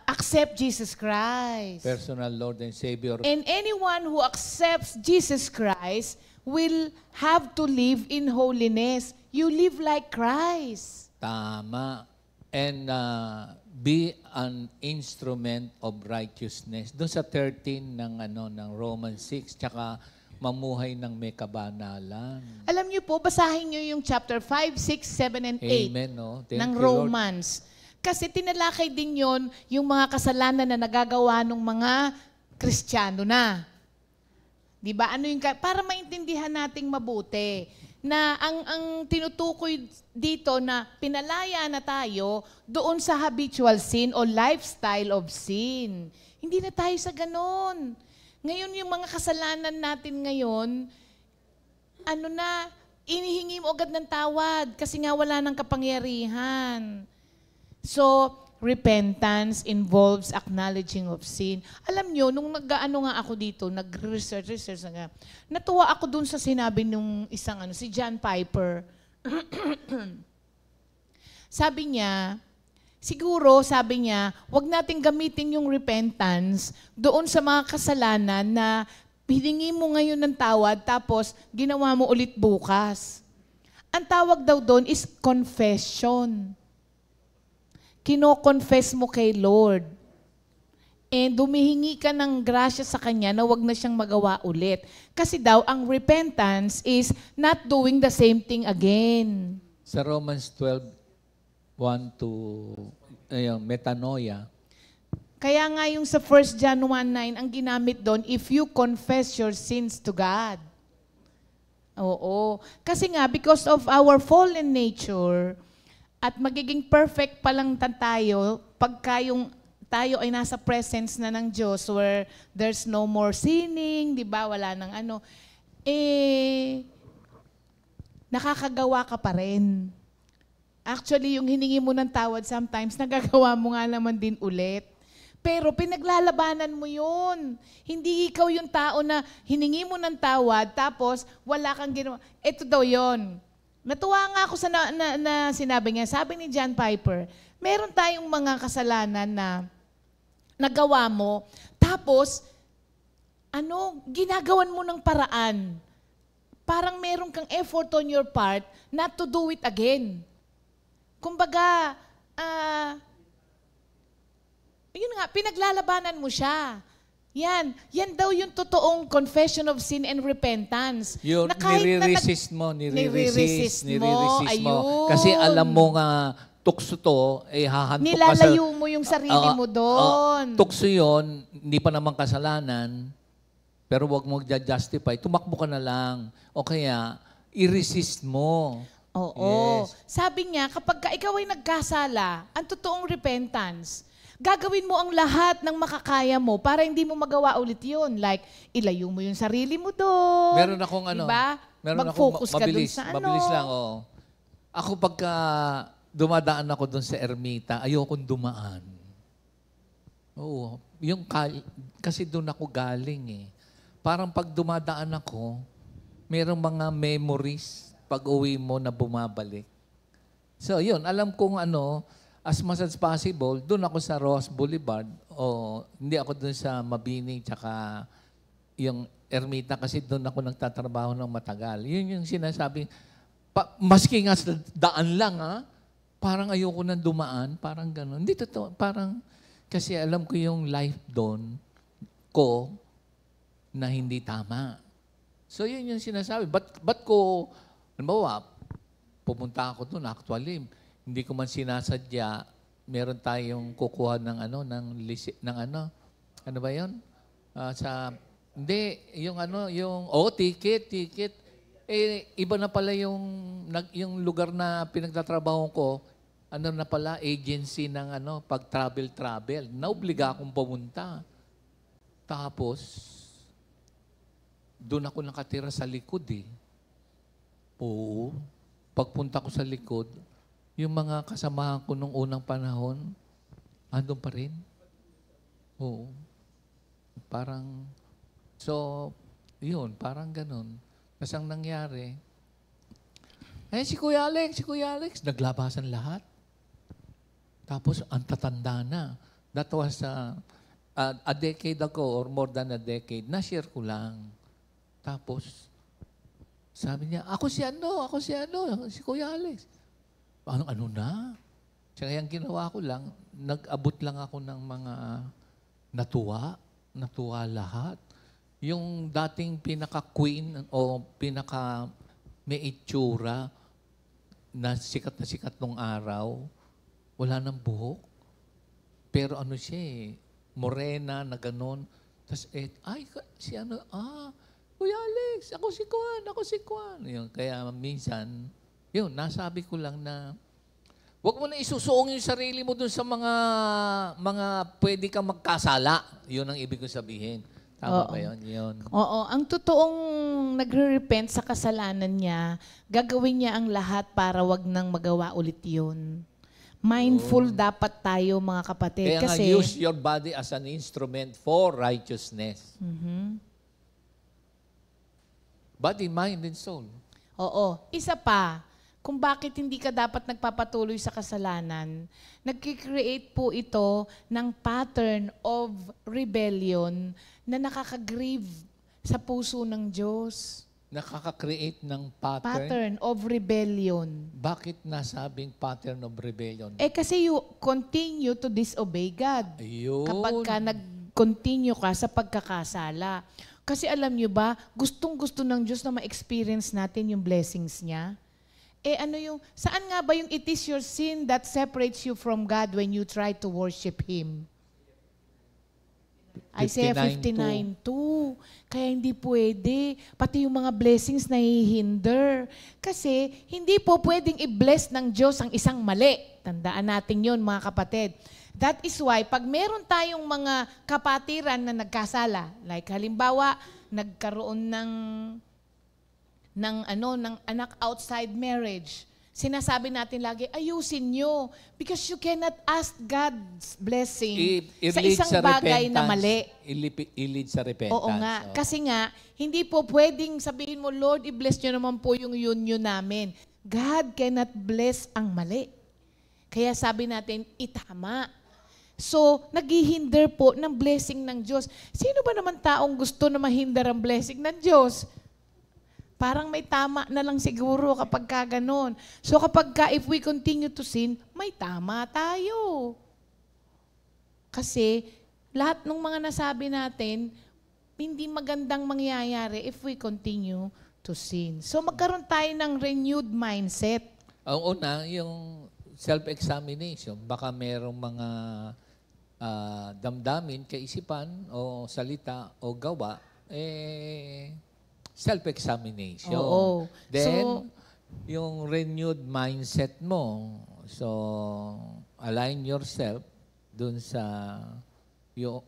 accept Jesus Christ. Personal Lord and Savior. And anyone who accepts Jesus Christ will have to live in holiness. You live like Christ. Tama. And be an instrument of righteousness. Doon sa 13 ng Romans 6, tsaka mamuhay ng may kabanalan. Alam niyo po, basahin niyo yung chapter 5, 6, 7, and 8 Amen, no? Thank ng you, Lord. Romans. Kasi tinalakay din yon yung mga kasalanan na nagagawa ng mga Kristiyano na. Di ba? Para maintindihan nating mabuti na ang tinutukoy dito na pinalaya na tayo doon sa habitual sin o lifestyle of sin. Hindi na tayo sa ganon. Ngayon yung mga kasalanan natin ngayon, inihingi mo agad ng tawad kasi nga wala ng kapangyarihan. So, repentance involves acknowledging of sin. Alam nyo, nung nag-ano nga ako dito, nag-research nga, natuwa ako dun sa sinabi nung isang si John Piper. Sabi niya, wag nating gamitin yung repentance doon sa mga kasalanan na hiningi mo ngayon ng tawad tapos ginawa mo ulit bukas. Ang tawag daw doon is confession. Kino-confess mo kay Lord. And humihingi ka ng grasya sa Kanya na wag na siyang magawa ulit. Kasi daw, ang repentance is not doing the same thing again. Sa Romans 12, 1 metanoia. Kaya nga yung sa 1 John 1:9, ang ginamit doon, if you confess your sins to God. Oo. Kasi nga, because of our fallen nature, at magiging perfect pa lang tayo pagka yung tayo ay nasa presence na ng Diyos where there's no more sinning, di ba? Wala nang nakakagawa ka pa rin. Actually, yung hiningi mo ng tawad sometimes, nagagawa mo nga naman din ulit. Pero pinaglalabanan mo yun. Hindi ikaw yung tao na hiningi mo ng tawad tapos wala kang ginawa. Ito daw yun. Natuwa nga ako sa na sinabi niya. Sabi ni John Piper, meron tayong mga kasalanan na nagawa mo, tapos, ginagawan mo ng paraan. Parang meron kang effort on your part not to do it again. Kumbaga, yun nga, pinaglalabanan mo siya. Yan daw yung totoong confession of sin and repentance. Yung nire-resist mo. Nire-resist mo. Ayun. Kasi alam mo nga, tukso to, hahantok ka sa... Nilalayo mo yung sarili mo doon. Tukso yun, hindi pa naman kasalanan, pero wag mo justify, tumakbo ka na lang. O kaya, i-resist mo. Oo. Yes. Sabi niya, kapag ikaw ay nagkasala, ang totoong repentance, gagawin mo ang lahat ng makakaya mo para hindi mo magawa ulit yun. Like, ilayo mo yung sarili mo doon. Meron akong diba? Meron Mag-focus akong ka doon sa mabilis lang, oo. Ako pagka dumadaan ako doon sa ermita, ayokong dumaan. Oo. Kasi doon ako galing eh. Parang pag dumadaan ako, merong mga memories pag uwi mo na bumabalik. So, yun. Alam kong as much as possible, doon ako sa Ross Boulevard o hindi ako doon sa Mabini tsaka yung ermita kasi doon ako nagtatrabaho ng matagal. Yun yung sinasabi, maski nga sa daan lang, parang ayoko nang dumaan, parang gano'n. Hindi totoo, parang, kasi alam ko yung life doon ko na hindi tama. So yun yung sinasabi. Ba't ko, halimbawa, pumunta ako doon, actually, hindi ko man sinasadya, meron tayong kukuha ng ano ba yun? Hindi, ticket. Iba na pala yung lugar na pinagtatrabaho ko, na pala, agency ng pag-travel. Naobliga akong pumunta. Tapos, doon ako nakatira sa likod Oo. Pagpunta ko sa likod, yung mga kasamahan ko nung unang panahon, andun pa rin. Oo. Parang, yun, parang ganun. Kasi ang nangyari, si Kuya Alex, naglabasan lahat. Tapos, ang tatanda na. That was a decade ago or more than a decade. Na-share ko lang. Tapos, sabi niya, ako si Kuya Alex. Ano na? Kaya yung ginawa ko lang, nag-abot lang ako ng mga natuwa lahat. Yung dating pinaka-queen o pinaka-may itsura na sikat nung araw, wala nang buhok. Pero siya morena na gano'n. Tapos, Kuya Alex, ako si Kwan. Yun, kaya minsan, nasabi ko lang na, huwag mo na isusuong yung sarili mo dun sa mga pwede kang magkasala. Yun ang ibig kong sabihin. Tama ba yun? Yun. Oo. Ang totoong nagre-repent sa kasalanan niya, gagawin niya ang lahat para wag nang magawa ulit yun. Mindful dapat tayo, mga kapatid. Kaya kasi, use your body as an instrument for righteousness. Body, mind, and soul. Oo. Isa pa, kung bakit hindi ka dapat nagpapatuloy sa kasalanan, nagkikreate po ito ng pattern of rebellion na nakaka-grieve sa puso ng Diyos. Nakaka-create ng Pattern of rebellion. Bakit nasabing pattern of rebellion? Kasi you continue to disobey God. Ayun. Kapag ka nag-continue ka sa pagkakasala. Kasi alam nyo ba, gustong-gusto ng Diyos na ma-experience natin yung blessings niya. Saan nga ba yung it is your sin that separates you from God when you try to worship Him? Isaiah 59:2. Kaya hindi pwede. Pati yung mga blessings nahihinder. Kasi hindi po pwedeng i-bless ng Diyos ang isang mali. Tandaan natin yun, mga kapatid. That is why, pag meron tayong mga kapatiran na nagkasala, like halimbawa, nagkaroon ng anak outside marriage, sinasabi natin lagi, ayusin nyo. Because you cannot ask God's blessing sa isang bagay na mali. I-lead sa repentance. Oo nga. Kasi nga, hindi po pwedeng sabihin mo, Lord, i-bless nyo naman po yung union namin. God cannot bless ang mali. Kaya sabi natin, itama. So, naghihinder po ng blessing ng Diyos. Sino ba naman taong gusto na mahinder ang blessing ng Diyos? Parang may tama na lang siguro kapag ka ganun. So kapag if we continue to sin, may tama tayo. Kasi lahat ng mga nasabi natin, hindi magandang mangyayari if we continue to sin. So magkaroon tayo ng renewed mindset. Ang una, yung self-examination. Baka merong mga damdamin, kaisipan, o salita, o gawa, self-examination. Oo. Then, yung renewed mindset mo. So, align yourself dun sa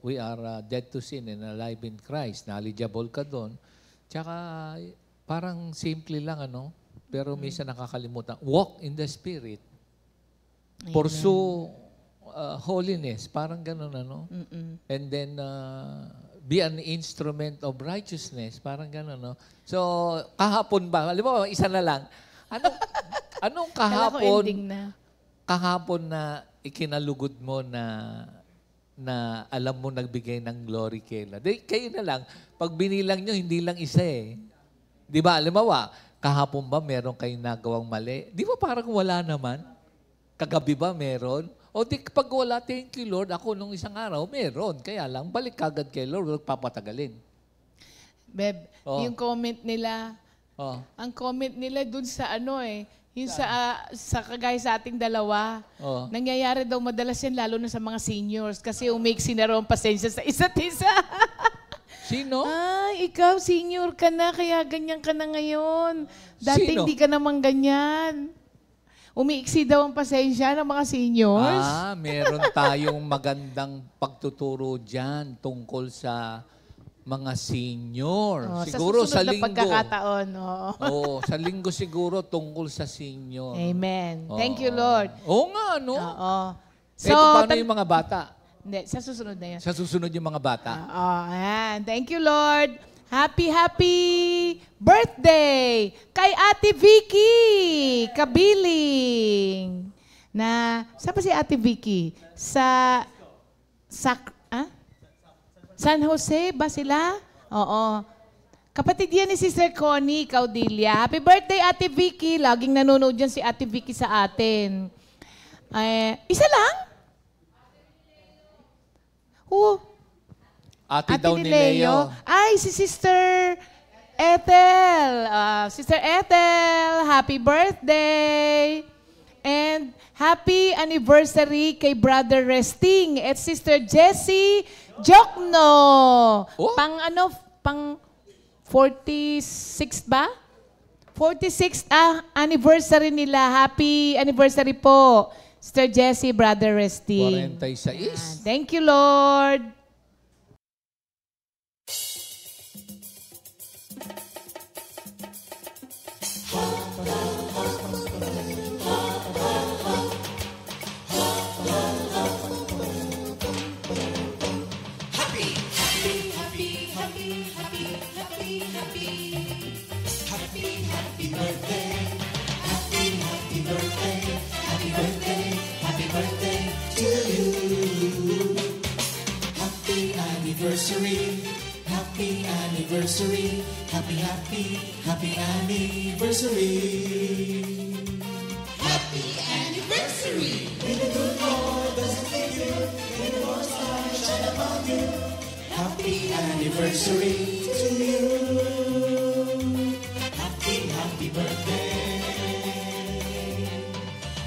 we are dead to sin and alive in Christ. Knowledgeable ka dun. Tsaka, parang simple lang, pero minsan nakakalimutan. Walk in the Spirit. Amen. Pursue holiness. Parang ganun, And then, be an instrument of righteousness. Parang gano'n, no? So, kahapon ba? Alam mo, isa na lang. Anong kahapon? Ending na. Kahapon na ikinalugod mo na na alam mo nagbigay ng glory kay Lord. Kayo na lang, pag binilang nyo, hindi lang isa eh. Di ba? Halimbawa, kahapon ba meron kayong nagawang mali? Di ba parang wala naman? Kagabi ba meron? O di pag wala, thank you Lord, ako nung isang araw, meron. Kaya lang, balik kagad kay Lord, huwag papatagalin. Beb, Oh. yung comment nila, Oh. ang comment nila dun sa yung sa kagaya sa ating dalawa, Oh. nangyayari daw madalas yan lalo na sa mga seniors kasi umiksi na raw ang pasensya sa isa't isa. Sino? Ay, ikaw senior ka na kaya ganyan ka na ngayon. Dati Sino? hindi ka naman ganyan. Umiiksi daw ang pasensya ng mga seniors. Meron tayong magandang pagtuturo dyan tungkol sa mga senior. Oh, Siguro sa susunod na linggo. pagkakataon. Oh. Oo, sa linggo siguro tungkol sa senior. Amen. Thank Oo. you, Lord. Oo nga, no? Oo. So, paano yung mga bata? Hindi, sa susunod na yan. Sa susunod yung mga bata. Ayan. Thank you, Lord. Happy birthday kay Ate Vicky Kabiling. Saan pa si Ate Vicky? San Jose ba sila? Oo. Kapatid yan ni Sister Connie Caudilia. Happy birthday, Ate Vicky. Laging nanonood dyan si Ate Vicky sa atin. Isa lang? Ate daw ni Leo. Ay, si Sister Ethel. Sister Ethel, happy birthday. And happy anniversary kay Brother Resting at Sister Jessie Jokno. Oh? Pang 46 ba? 46th anniversary nila. Happy anniversary po. Sister Jessie, Brother Resting. 46. Thank you, Lord. Happy anniversary, happy anniversary. Happy anniversary. May the good Lord bless you, may the Lord's light shine upon you. Happy anniversary to you. Happy birthday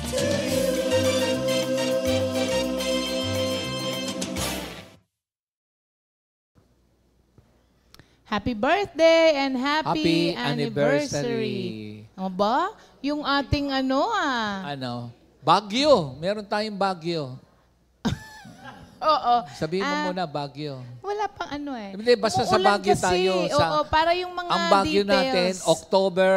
to you. Happy birthday and Happy happy anniversary. O ba? Yung ating Baguio. Meron tayong Baguio. Oo. Sabihin mo muna, Baguio. Wala pang Hindi, basta sa Umuulan Baguio kasi. tayo. Oo, para yung mga ang Baguio details. natin, October.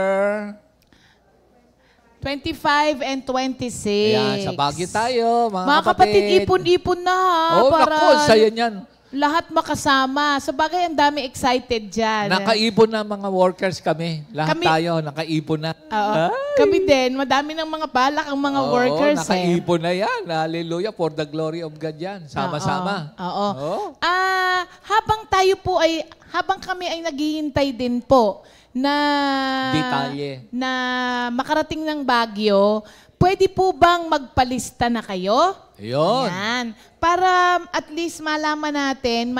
25 and 26. Ayan, sa Baguio tayo, mga kapatid, ipon-ipon na ha. Oh, para naku, saya niyan. lahat makasama. Sa bagay, ang dami excited dyan. Nakaipon na mga workers kami. Lahat tayo, nakaipon na. Oo. Kami din, madami ng mga balak ang mga workers. Nakaipon na yan. Hallelujah, for the glory of God yan. Sama-sama. Oo. Oo. Habang kami ay naghihintay din po na Detalye. na makarating ng Baguio, pwede po bang magpalista na kayo? Ayun. Yan. Para at least malaman natin,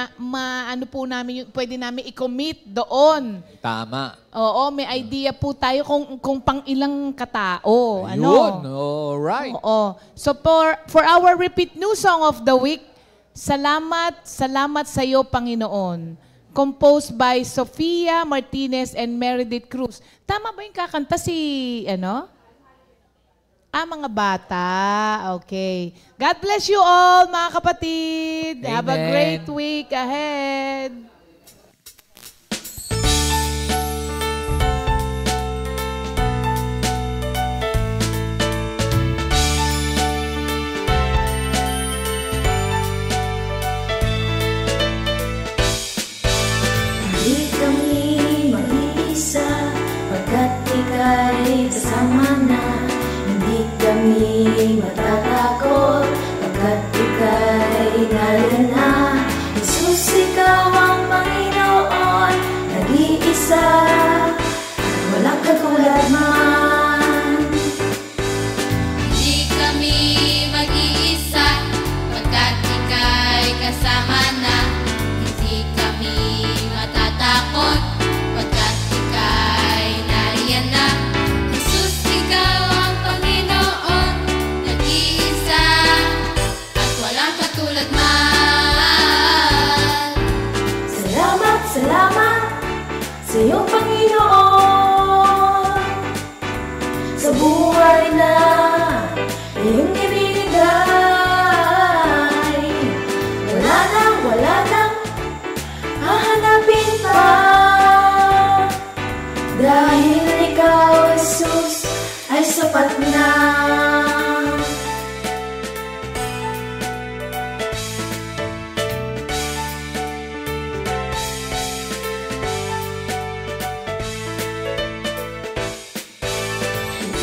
pwede namin i-commit doon. Tama. Oo, may idea po tayo kung pang ilang katao. Ayun. Alright. Oo. So for our repeat new song of the week, Salamat sa iyo, Panginoon. Composed by Sofia Martinez and Meredith Cruz. Tama ba yung kakanta mga bata. Okay. God bless you all, mga kapatid. Amen. Have a great week ahead. Hindi kami mag-iisa, pagkat ika'y kasama na. Hindi kami matatakot, pagkat ika'y naririnig. sa iyong Panginoon. Sa buhay na iyong ibinigay, wala nang hahanapin pa. Dahil ikaw, Jesus, ay sapat na.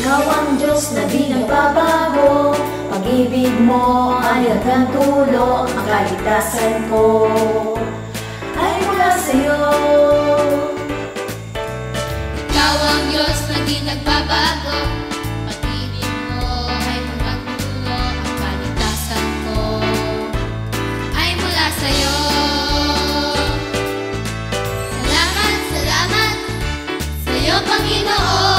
Ikaw ang Diyos na di nagbabago, pag-ibig mo ay hanggang dulo. Ang kaligtasan ko ay mula sa'yo. Ikaw ang Diyos na di nagbabago, pag-ibig mo ay hanggang dulo. Ang kaligtasan ko ay mula sa'yo. Salamat, salamat sa'yo, Panginoon.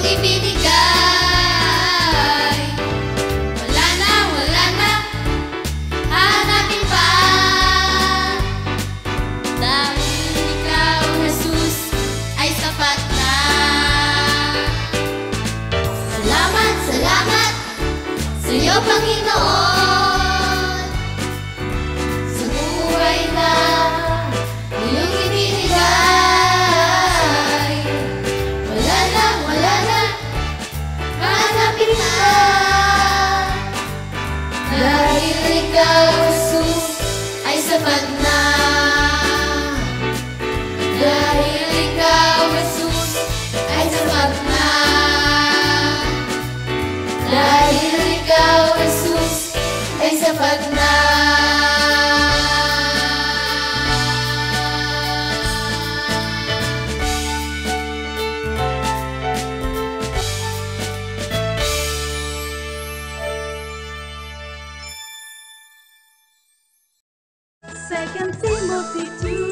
Ibinigay, wala na hanapin pa. Dahil ikaw, Jesus, ay sapat na. Salamat, salamat sa iyo, Panginoon, sa buhay na iyong ibinigay. Dahil ikaw, Jesus, ay sapat na. Dahil ikaw, Jesus, ay sapat na. Dahil ikaw, Jesus, ay sapat na. Second Timothy 2